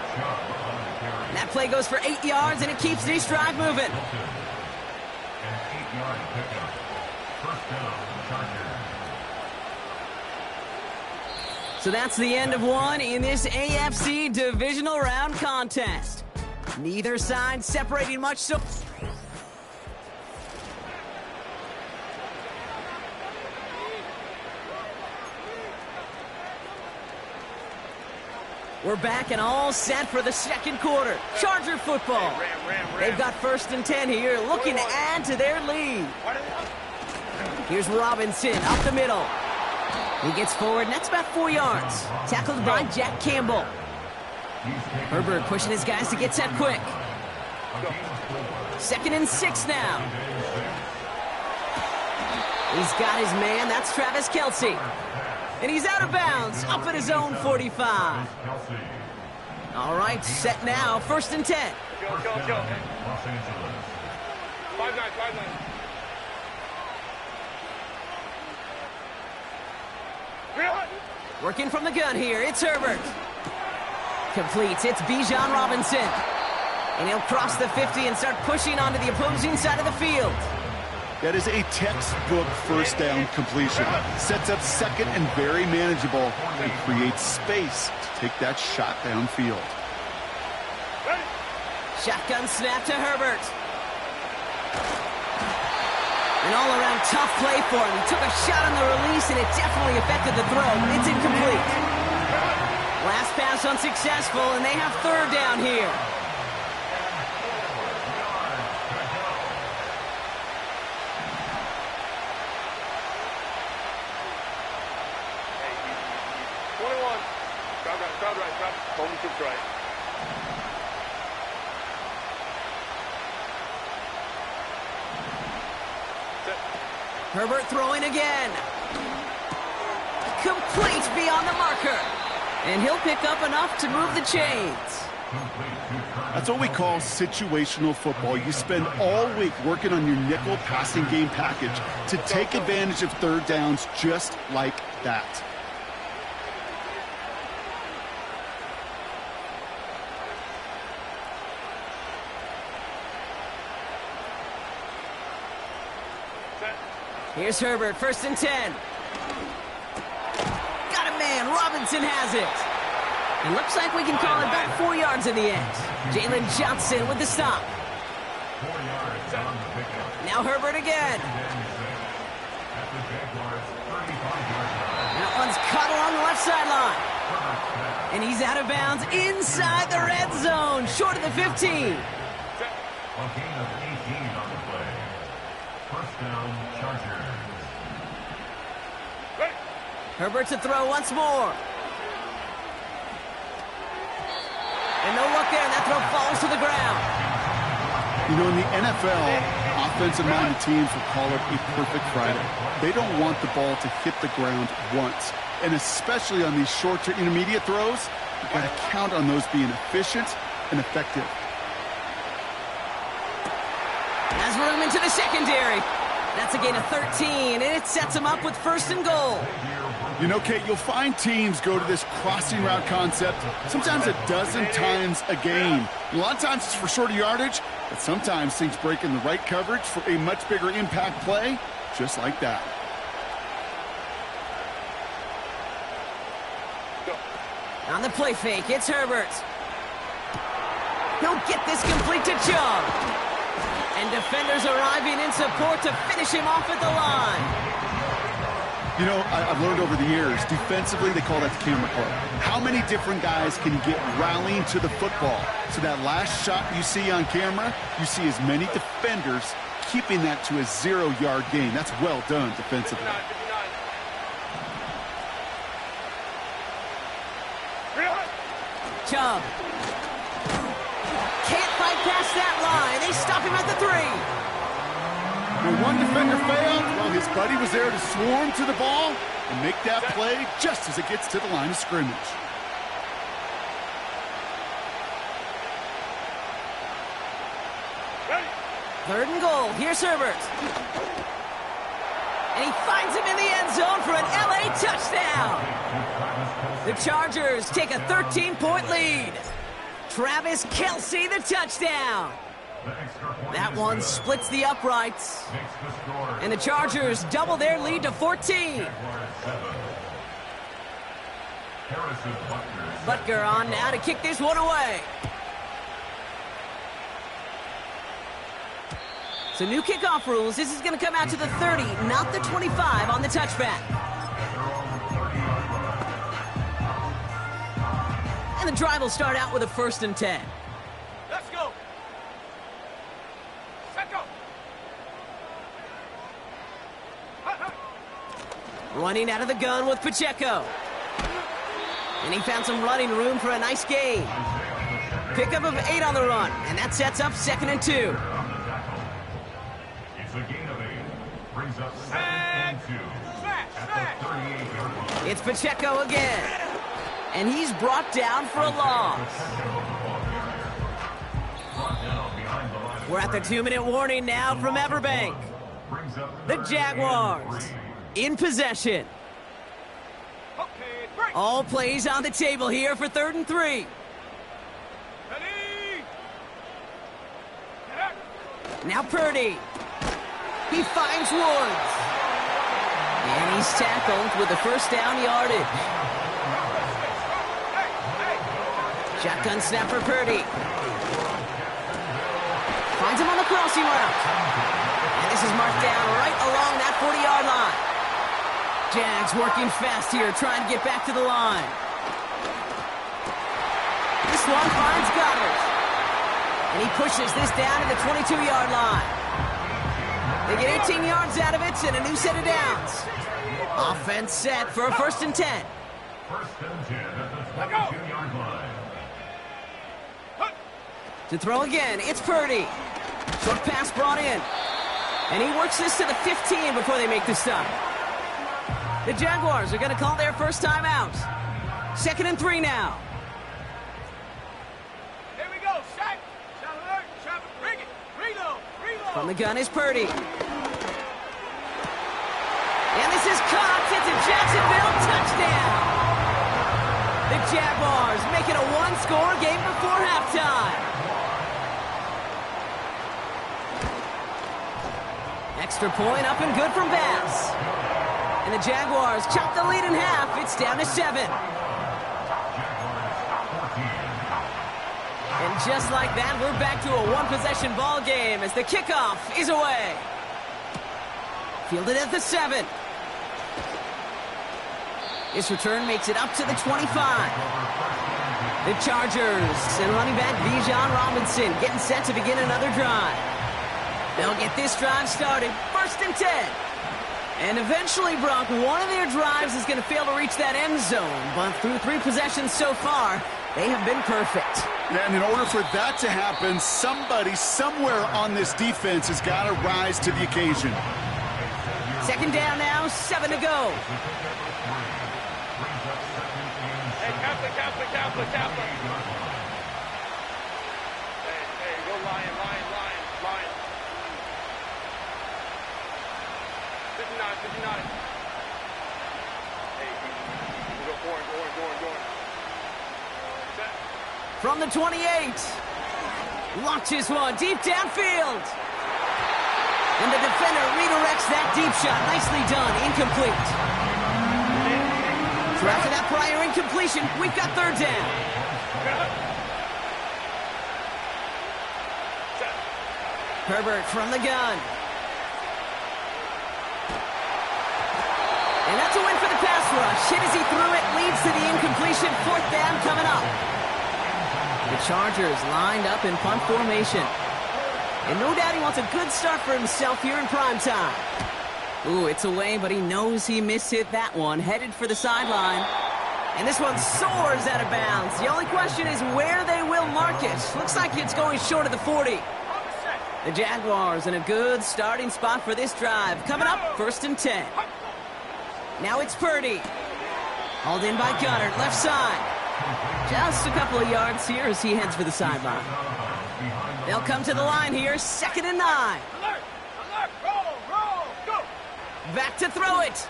And that play goes for 8 yards, and it keeps this drive moving. So that's the end of one in this AFC divisional round contest. Neither side separating much so. We're back and all set for the second quarter. Charger football. They've got 1st and 10 here, looking to add to their lead. Here's Robinson up the middle. He gets forward, and that's about 4 yards. Tackled by Jack Campbell. Herbert pushing his guys to get set quick. 2nd and 6 now. He's got his man. That's Travis Kelce. And he's out of bounds, up at his own 45. All right, set now, 1st and 10. Go. 5-9. Working from the gun here, it's Herbert. Completes, it's Bijan Robinson. And he'll cross the 50 and start pushing onto the opposing side of the field. That is a textbook 1st down completion. Sets up 2nd and very manageable and creates space to take that shot downfield. Shotgun snap to Herbert. An all-around tough play for him. He took a shot on the release, and it definitely affected the throw. It's incomplete. Last pass unsuccessful, and they have 3rd down here. Herbert throwing again. Complete beyond the marker. And he'll pick up enough to move the chains. That's what we call situational football. You spend all week working on your nickel passing game package to take advantage of 3rd downs just like that. Here's Herbert, 1st and 10. Got a man, Robinson has it. It looks like we can call it about 4 yards in the end. Jalen Johnson with the stop. Now Herbert again. That one's caught along the left sideline. And he's out of bounds inside the red zone, short of the 15. A gain of 18 on the play. 1st down, Chargers. Herbert to throw once more. And no look there, and that throw falls to the ground. You know, in the NFL, offensive-minded teams will call it a perfect Friday. They don't want the ball to hit the ground once. And especially on these short to intermediate throws, you've got to count on those being efficient and effective. Has room into the secondary. That's a gain of 13, and it sets him up with 1st and goal. You know, Kate, you'll find teams go to this crossing route concept sometimes a dozen times a game. A lot of times it's for shorter yardage, but sometimes things break in the right coverage for a much bigger impact play, just like that. On the play fake, it's Herbert. He'll get this complete to Chubb. And defenders arriving in support to finish him off at the line. You know, I've learned over the years, defensively, they call that the camera club. How many different guys can you get rallying to the football? So that last shot you see on camera, you see as many defenders keeping that to a 0-yard gain. That's well done defensively. 59. Chubb. Can't fight past that line. They stop him at the 3. When one defender failed, well, his buddy was there to swarm to the ball and make that play just as it gets to the line of scrimmage. Ready. 3rd and goal. Here's Herbert. And he finds him in the end zone for an LA touchdown. The Chargers take a 13-point lead. Travis Kelce, the touchdown. That one splits the uprights. And the Chargers double their lead to 14. Butker on now to kick this one away. So new kickoff rules. This is going to come out to the 30, not the 25 on the touchback. And the drive will start out with a 1st and 10. Let's go. Set go. Running out of the gun with Pacheco. And he found some running room for a nice gain. Pickup of 8 on the run, and that sets up 2nd and 2. It's a gain of 8. Brings up 2nd and 2. At the 38-yard line. It's Pacheco again. And he's brought down for a loss. We're at the 2-minute warning now from Everbank. The Jaguars in possession. Okay, break. All plays on the table here for 3rd and 3. Ready. Now Purdy. He finds Woods. And he's tackled with the 1st down yardage. Shotgun snap for Purdy. Finds him on the crossing route. And this is marked down right along that 40-yard line. Jags working fast here, trying to get back to the line. This one finds Goddard. And he pushes this down to the 22-yard line. They get 18 yards out of it and a new set of downs. Offense set for a 1st and 10. 1st and 10 at the 22-yard line. To throw again, it's Purdy. Short pass brought in. And he works this to the 15 before they make the stop. The Jaguars are going to call their first time out. 2nd and 3 now. Here we go. Shot. Shot alert. Shot. Bring it. Reload. Reload. From the gun is Purdy. And this is caught. It's a Jacksonville touchdown. The Jaguars make it a 1-score game before halftime. Extra point up and good from Bass. And the Jaguars chop the lead in half. It's down to 7. And just like that, we're back to a 1-possession ball game as the kickoff is away. Fielded at the 7. This return makes it up to the 25. The Chargers and running back Bijan Robinson getting set to begin another drive. They'll get this drive started. 1st and 10. And eventually, Brock, one of their drives is going to fail to reach that end zone. But through 3 possessions so far, they have been perfect. Yeah, and in order for that to happen, somebody somewhere on this defense has got to rise to the occasion. 2nd down now, 7 to go. Hey, Kaplan. Hey, go Lion. 59. Hey, go orange. Set. From the 28. Launches one deep downfield. And the defender redirects that deep shot. Nicely done. Incomplete. So after that prior incompletion, we've got 3rd down. Herbert from the gun. And that's a win for the pass rush. Hit as he threw it, leads to the incompletion. 4th down coming up. The Chargers lined up in punt formation. And no doubt he wants a good start for himself here in prime time. Ooh, it's away, but he knows he mishit that one. Headed for the sideline. And this one soars out of bounds. The only question is where they will mark it. Looks like it's going short of the 40. The Jaguars in a good starting spot for this drive. Coming up, 1st and 10. Now it's Purdy. Hauled in by Gunner, left side. Just a couple of yards here as he heads for the sideline. They'll come to the line here, 2nd and 9. Alert! Alert! Roll! Go! Back to throw it.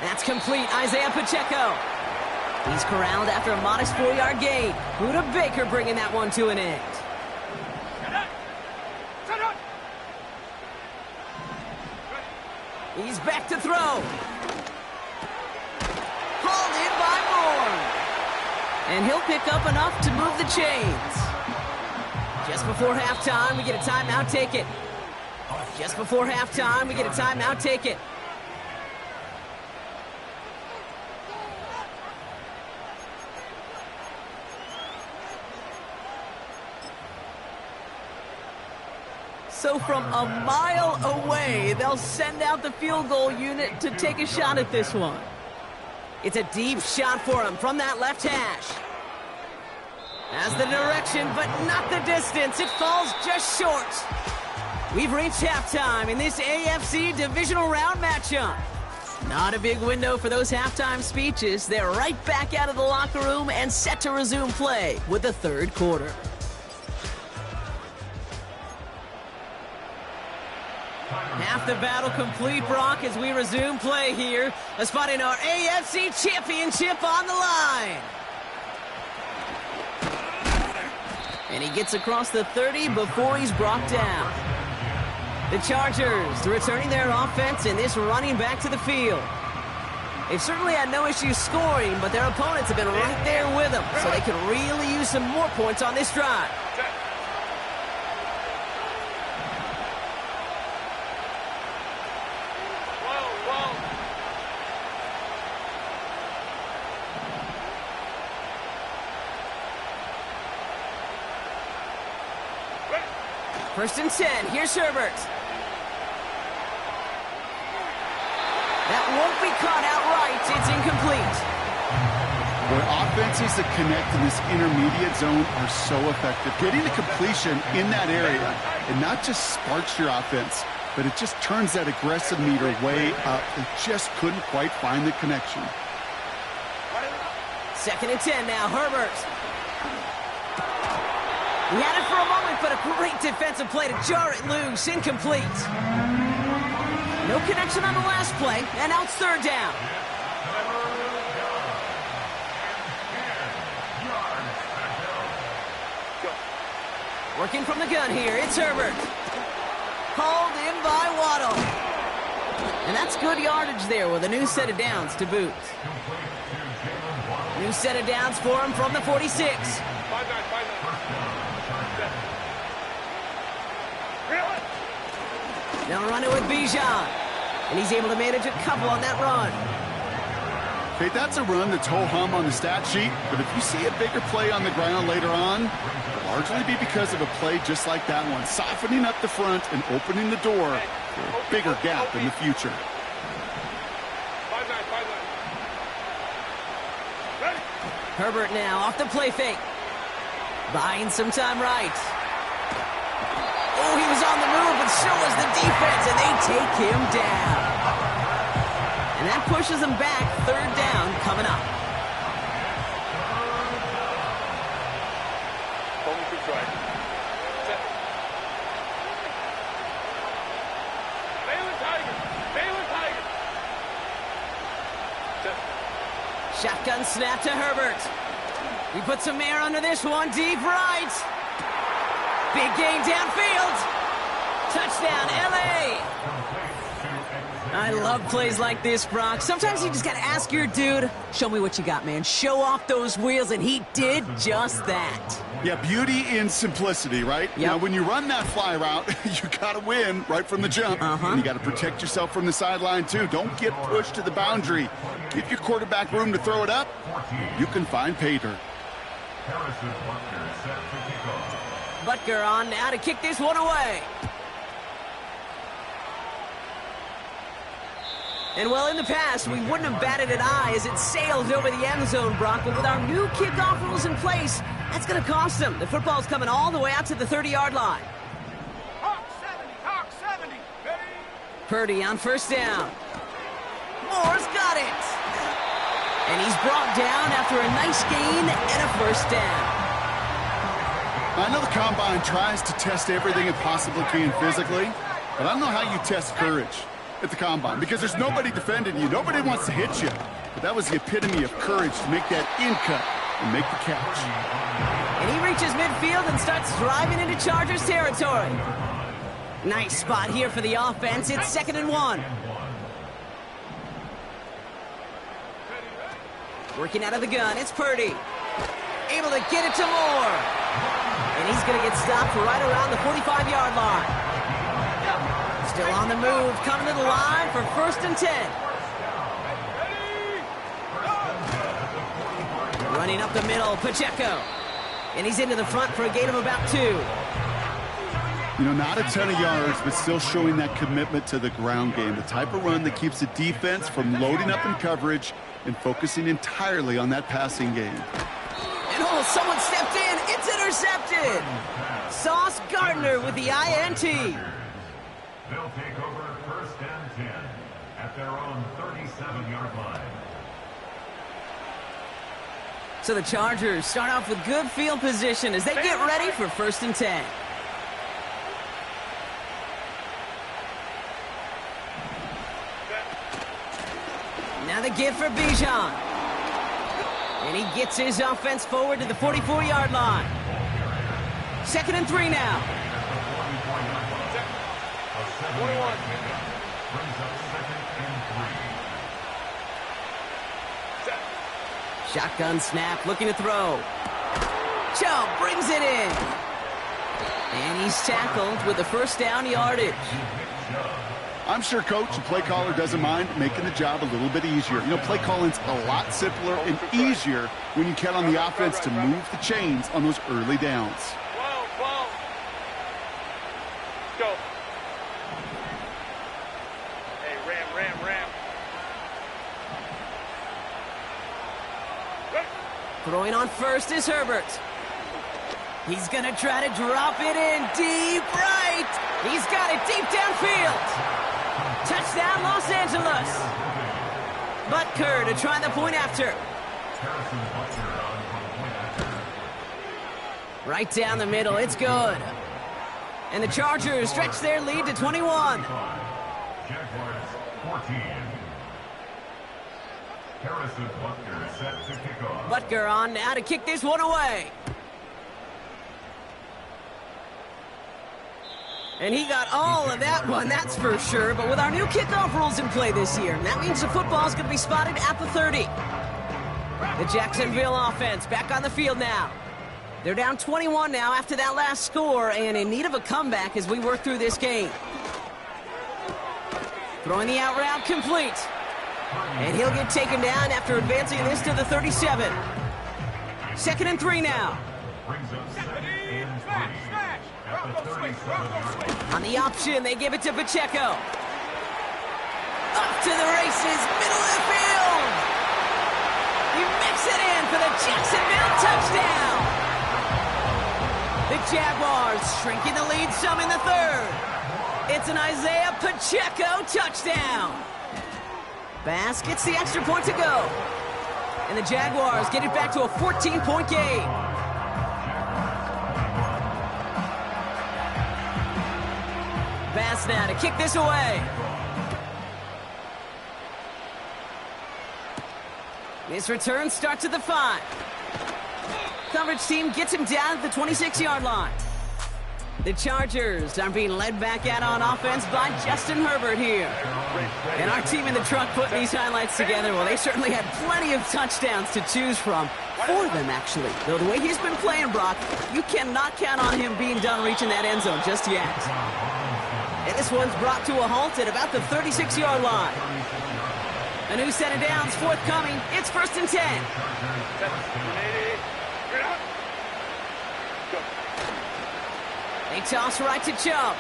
That's complete, Isaiah Pacheco. He's corralled after a modest 4-yard gain. Buda Baker bringing that one to an end. He's back to throw. Hauled in by Moore. And he'll pick up enough to move the chains. Just before halftime, we get a timeout, take it. Just before halftime, we get a timeout, take it. So from a mile away, they'll send out the field goal unit to take a shot at this one. It's a deep shot for him from that left hash. Has the direction, but not the distance. It falls just short. We've reached halftime in this AFC divisional round matchup. Not a big window for those halftime speeches. They're right back out of the locker room and set to resume play with the 3rd quarter. Half the battle complete, Brock, as we resume play here. A spot in our AFC Championship on the line. And he gets across the 30 before he's brought down. The Chargers returning their offense and this running back to the field. They've certainly had no issues scoring, but their opponents have been right there with them, so they could really use some more points on this drive. First and 10. Here's Herbert. That won't be caught outright. It's incomplete. Boy, offenses that connect in this intermediate zone are so effective. Getting the completion in that area, it not just sparks your offense, but it just turns that aggressive meter way up. They just couldn't quite find the connection. 2nd and 10 now. Herbert. He had it for a moment, but a great defensive play to jar it loose. Incomplete. No connection on the last play, and now it's 3rd down. Working from the gun here, it's Herbert. Hauled in by Waddle. And that's good yardage there with a new set of downs to boot. New set of downs for him from the 46. They'll run it with Bijan. And he's able to manage a couple on that run. Okay, that's a run that's ho-hum on the stat sheet, but if you see a bigger play on the ground later on, it'll largely be because of a play just like that one, softening up the front and opening the door for a bigger gap in the future. Herbert now off the play fake. Buying some time right. Oh, he was on the move, but so was the defense, and they take him down. And that pushes them back. 3rd down coming up. Shotgun snap to Herbert. He puts some air under this one, deep right. Big gain downfield. Touchdown, L.A. I love plays like this, Brock. Sometimes you just got to ask your dude, show me what you got, man. Show off those wheels, and he did just that. Yeah, beauty in simplicity, right? Yep. Now, when you run that fly route, you got to win right from the jump. And you got to protect yourself from the sideline, too. Don't get pushed to the boundary. Give your quarterback room to throw it up. You can find pay dirt. Butker on now to kick this one away. And, well, in the past, we wouldn't have batted an eye as it sails over the end zone, Brock. But with our new kickoff rules in place, that's going to cost them. The football's coming all the way out to the 30-yard line. Hawk 70, Purdy on first down. Moore's got it. And he's brought down after a nice gain and a first down. I know the Combine tries to test everything it possibly can physically, but I don't know how you test courage at the Combine, because there's nobody defending you. Nobody wants to hit you. But that was the epitome of courage to make that in cut and make the catch. And he reaches midfield and starts driving into Chargers territory. Nice spot here for the offense. It's 2nd and 1. Working out of the gun, it's Purdy. Able to get it to Moore. And he's going to get stopped right around the 45-yard line. Still on the move, coming to the line for 1st and 10. Running up the middle, Pacheco. And he's into the front for a gain of about 2. You know, not a ton of yards, but still showing that commitment to the ground game. The type of run that keeps the defense from loading up in coverage and focusing entirely on that passing game. And oh, someone stepped in. It's intercepted. Sauce Gardner with the INT. They'll take over 1st and 10 at their own 37-yard line. So the Chargers start off with good field position as they get ready for 1st and 10. Now the give for Bijan. And he gets his offense forward to the 44-yard line. 2nd and 3 now. Shotgun snap, looking to throw. Chubb brings it in. And he's tackled with the 1st down yardage. I'm sure coach and play caller doesn't mind making the job a little bit easier. You know, play calling's a lot simpler and easier when you count on the offense to move the chains on those early downs. Whoa. Go. Hey, ram. Throwing on first is Herbert. He's going to try to drop it in deep right. He's got it deep downfield. Touchdown, Los Angeles. Butker to try the point after. Right down the middle, it's good. And the Chargers stretch their lead to 21. Jaguars 14. Harrison Butker set to kick off. Butker on now to kick this one away. And he got all of that one, that's for sure. But with our new kickoff rules in play this year, that means the football's going to be spotted at the 30. The Jacksonville offense back on the field now. They're down 21 now after that last score and in need of a comeback as we work through this game. Throwing the out route complete. And he'll get taken down after advancing this to the 37. 2nd and 3 now. On the option, they give it to Pacheco. Up to the races, middle of the field. He makes it in for the Jacksonville touchdown. The Jaguars shrinking the lead some in the 3rd. It's an Isaiah Pacheco touchdown. Bass gets the extra point to go. And the Jaguars get it back to a 14-point game. Bass now to kick this away. This return starts at the 5. Coverage team gets him down at the 26-yard line. The Chargers are being led back out on offense by Justin Herbert here. And our team in the truck putting these highlights together, well, they certainly had plenty of touchdowns to choose from. 4 of them, actually. Though the way he's been playing, Brock, you cannot count on him being done reaching that end zone just yet. And this one's brought to a halt at about the 36-yard line. A new set of downs forthcoming. It's 1st and 10. They toss right to Chubb.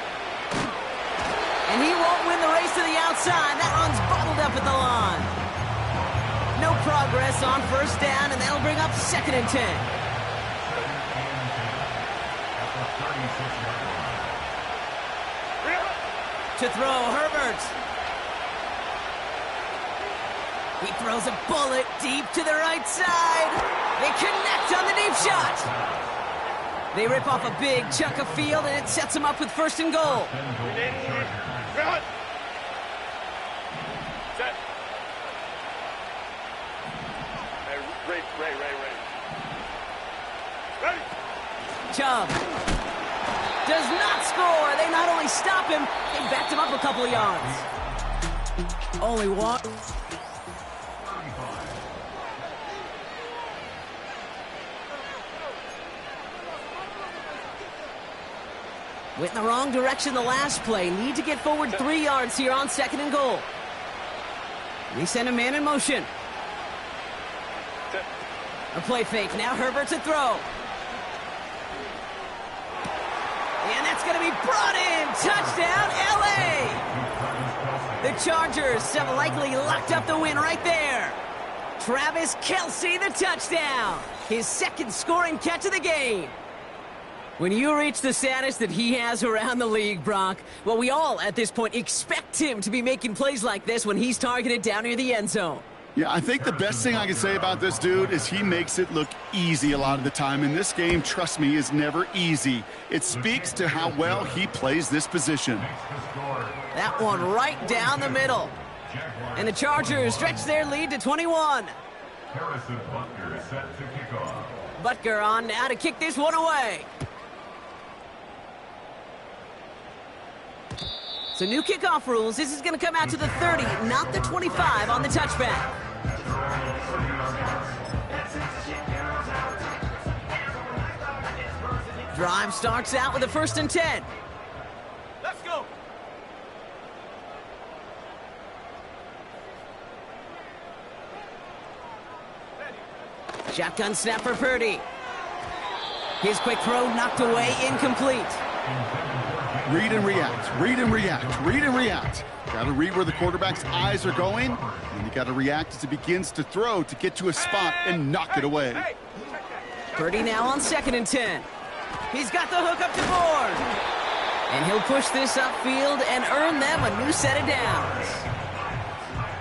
And he won't win the race to the outside. That one's bottled up at the line. No progress on 1st down, and that'll bring up 2nd and 10. To throw, Herbert. He throws a bullet deep to the right side. They connect on the deep shot. They rip off a big chunk of field, and it sets them up with 1st and goal. Chubb does not score. They not only stop him, they backed him up a couple of yards. Only one. Went in the wrong direction the last play. Need to get forward 3 yards here on 2nd and goal. They send a man in motion. A play fake. Now Herbert to throw. And that's going to be brought in. Touchdown, L.A. The Chargers have likely locked up the win right there. Travis Kelce, the touchdown. His 2nd scoring catch of the game. When you reach the status that he has around the league, Brock, well, we all at this point expect him to be making plays like this when he's targeted down near the end zone. Yeah, I think the best thing I can say about this dude is he makes it look easy a lot of the time. And this game, trust me, is never easy. It speaks to how well he plays this position. That one right down the middle. And the Chargers stretch their lead to 21. Harrison Butker is set to kick off. Butker on now to kick this one away. So new kickoff rules. This is going to come out to the 30, not the 25 on the touchback. Drive starts out with a 1st and 10. Let's go. Shotgun snap for Purdy. His quick throw knocked away, incomplete. Read and react, read and react, read and react. Got to read where the quarterback's eyes are going, and you got to react as he begins to throw to get to a spot and knock it away. Purdy now on 2nd and 10. He's got the hook up the board. And he'll push this upfield and earn them a new set of downs.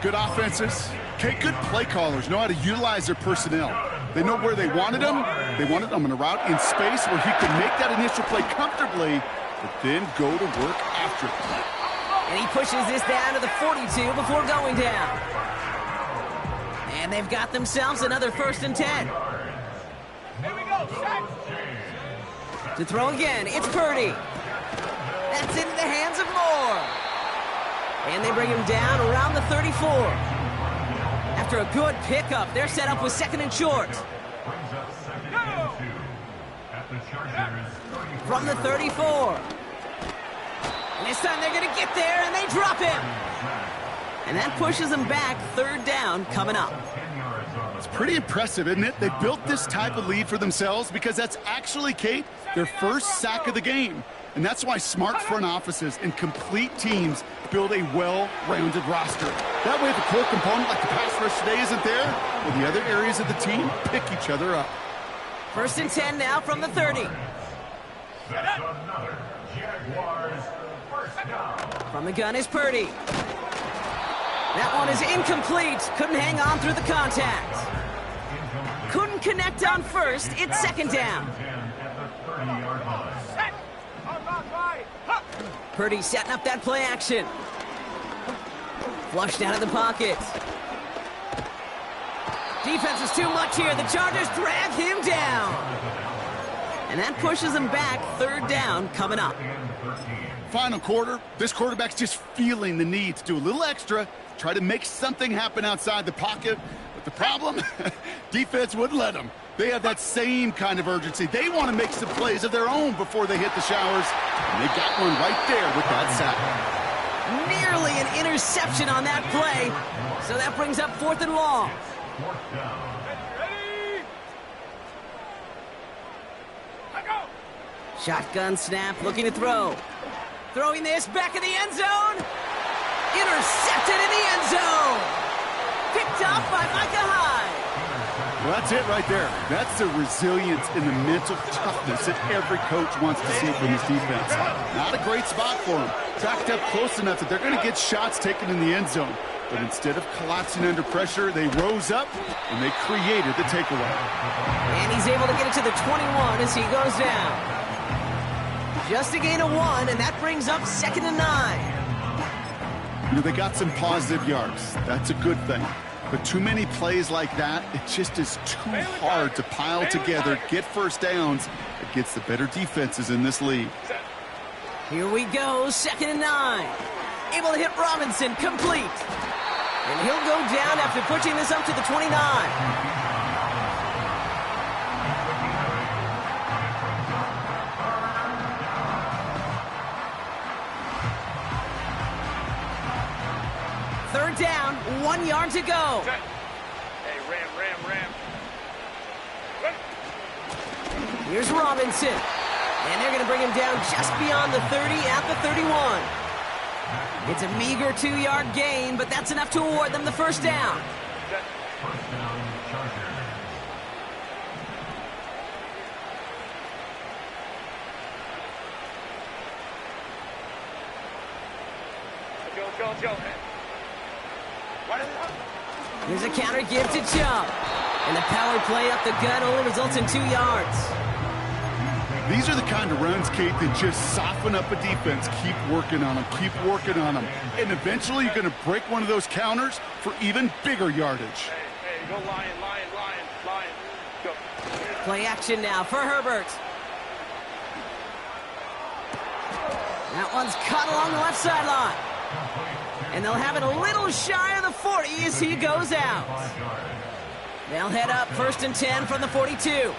Good offenses. Okay, good play callers know how to utilize their personnel. They know where they wanted them. They wanted them in a route in space where he could make that initial play comfortably, but then go to work after it. And he pushes this down to the 42 before going down. And they've got themselves another 1st and 10. Here we go, Shaq. To throw again, it's Purdy. That's into the hands of Moore. And they bring him down around the 34. After a good pickup, they're set up with 2nd and short. From the 34. And this time they're going to get there, and they drop him. And that pushes them back. 3rd down coming up. It's pretty impressive, isn't it? They built this type of lead for themselves because that's actually, Kate, their first sack of the game. And that's why smart front offices and complete teams build a well-rounded roster. That way, if a core component like the pass rush today isn't there, well, the other areas of the team pick each other up. 1st and 10 now from the 30. That's another Jaguars first down. From the gun is Purdy. That one is incomplete. Couldn't hang on through the contact. Couldn't connect on 1st. It's 2nd down. Set. On right. Huh. Purdy setting up that play action. Flushed out of the pocket. Defense is too much here. The Chargers drag him down. And that pushes them back. 3rd down coming up. Final quarter, this quarterback's just feeling the need to do a little extra, try to make something happen outside the pocket. But the problem, defense wouldn't let them. They have that same kind of urgency. They want to make some plays of their own before they hit the showers. And they got one right there with that sack. Nearly an interception on that play. So that brings up 4th and long. Ready? Let go. Shotgun snap, looking to throw. Throwing this back in the end zone. Intercepted in the end zone. Picked up by Micah Hyde. Well, that's it right there. That's the resilience and the mental toughness that every coach wants to see from his defense. Not a great spot for him. Backed up close enough that they're going to get shots taken in the end zone. But instead of collapsing under pressure, they rose up and they created the takeaway. And he's able to get it to the 21 as he goes down. Just a gain of 1, and that brings up 2nd and 9. You know, they got some positive yards. That's a good thing. But too many plays like that, it just is too hard to pile together, get first downs against the better defenses in this league. Here we go, 2nd and 9. Able to hit Robinson, complete. And he'll go down after pushing this up to the 29. Third down, 1 yard to go. Hey, ram. Here's Robinson. And they're going to bring him down just beyond the 30 at the 31. It's a meager 2-yard gain, but that's enough to award them the first down. First down, Chargers. Go. Here's a counter give to Chubb. And the power play up the gut only results in 2 yards. These are the kind of runs, Kate, that just soften up a defense. Keep working on them. And eventually you're going to break one of those counters for even bigger yardage. Hey, go Lion. Go. Play action now for Herbert. That one's cut along the left sideline. And they'll have it a little shy of the 40 as he goes out. They'll head up 1st and 10 from the 42.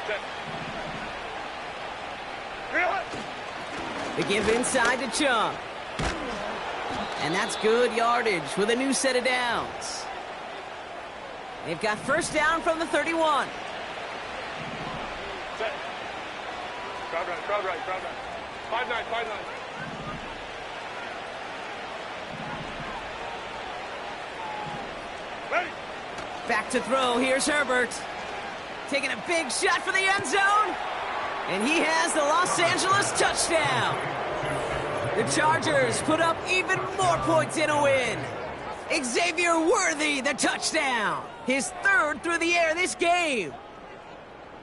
They give inside to Chubb. And that's good yardage with a new set of downs. They've got first down from the 31. Crowd right. 5-9. Ready? Back to throw. Here's Herbert. Taking a big shot for the end zone. And he has the Los Angeles touchdown. The Chargers put up even more points in a win. Xavier Worthy, the touchdown. His 3rd through the air this game.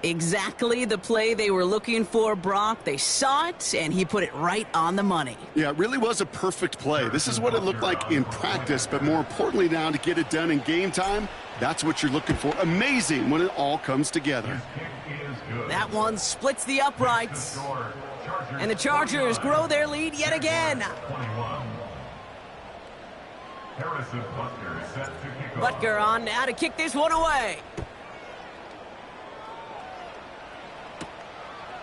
Exactly the play they were looking for, Brock. They saw it, and he put it right on the money. Yeah, it really was a perfect play. This is what it looked like in practice, but more importantly now to get it done in game time, that's what you're looking for. Amazing when it all comes together. That one splits the uprights. And the Chargers grow their lead yet again. Butker on now to kick this one away.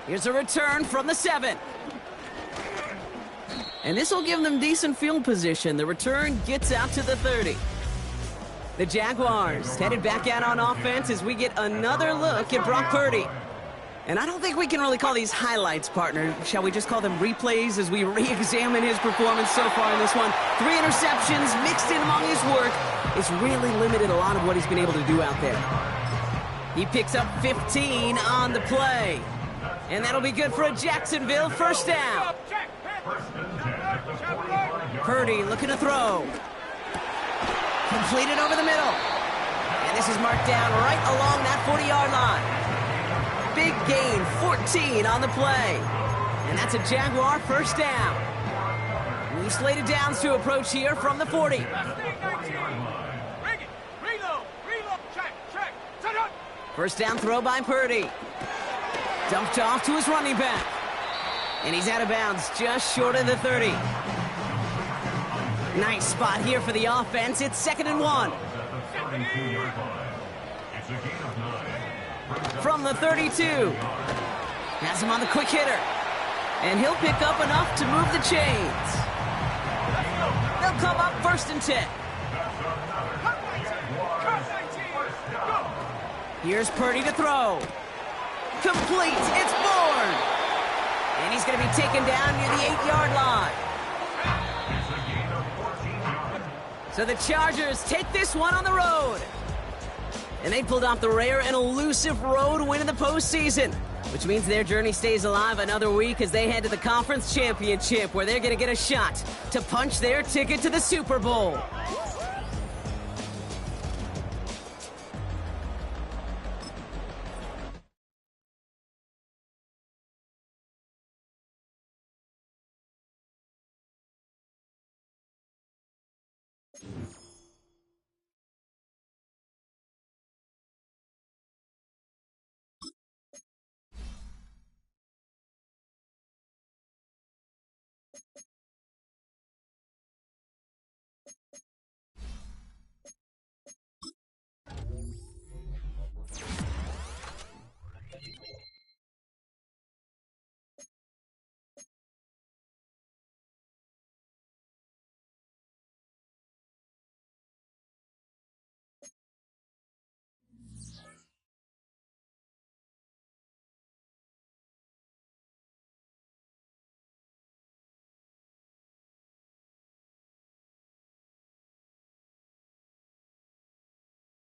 Here's a return from the 7. And this will give them decent field position. The return gets out to the 30. The Jaguars headed back out on offense as we get another look at Brock Purdy. And I don't think we can really call these highlights, partner. Shall we just call them replays as we re-examine his performance so far in this one? 3 interceptions mixed in among his work. It's really limited a lot of what he's been able to do out there. He picks up 15 on the play. And that'll be good for a Jacksonville first down. Purdy looking to throw. Completed over the middle. And this is marked down right along that 40-yard line. Big gain, 14 on the play. And that's a Jaguar first down. We slated downs to approach here from the 40. Reload. Check. Set up. First down throw by Purdy. Dumped off to his running back. And he's out of bounds just short of the 30. Nice spot here for the offense. It's 2nd and 1. From the 32. Has him on the quick hitter. And he'll pick up enough to move the chains. They'll come up 1st and 10. Here's Purdy to throw. Complete. It's Bourne. And he's going to be taken down near the 8-yard line. So the Chargers take this one on the road. And they pulled off the rare and elusive road win in the postseason, which means their journey stays alive another week as they head to the conference championship, where they're going to get a shot to punch their ticket to the Super Bowl.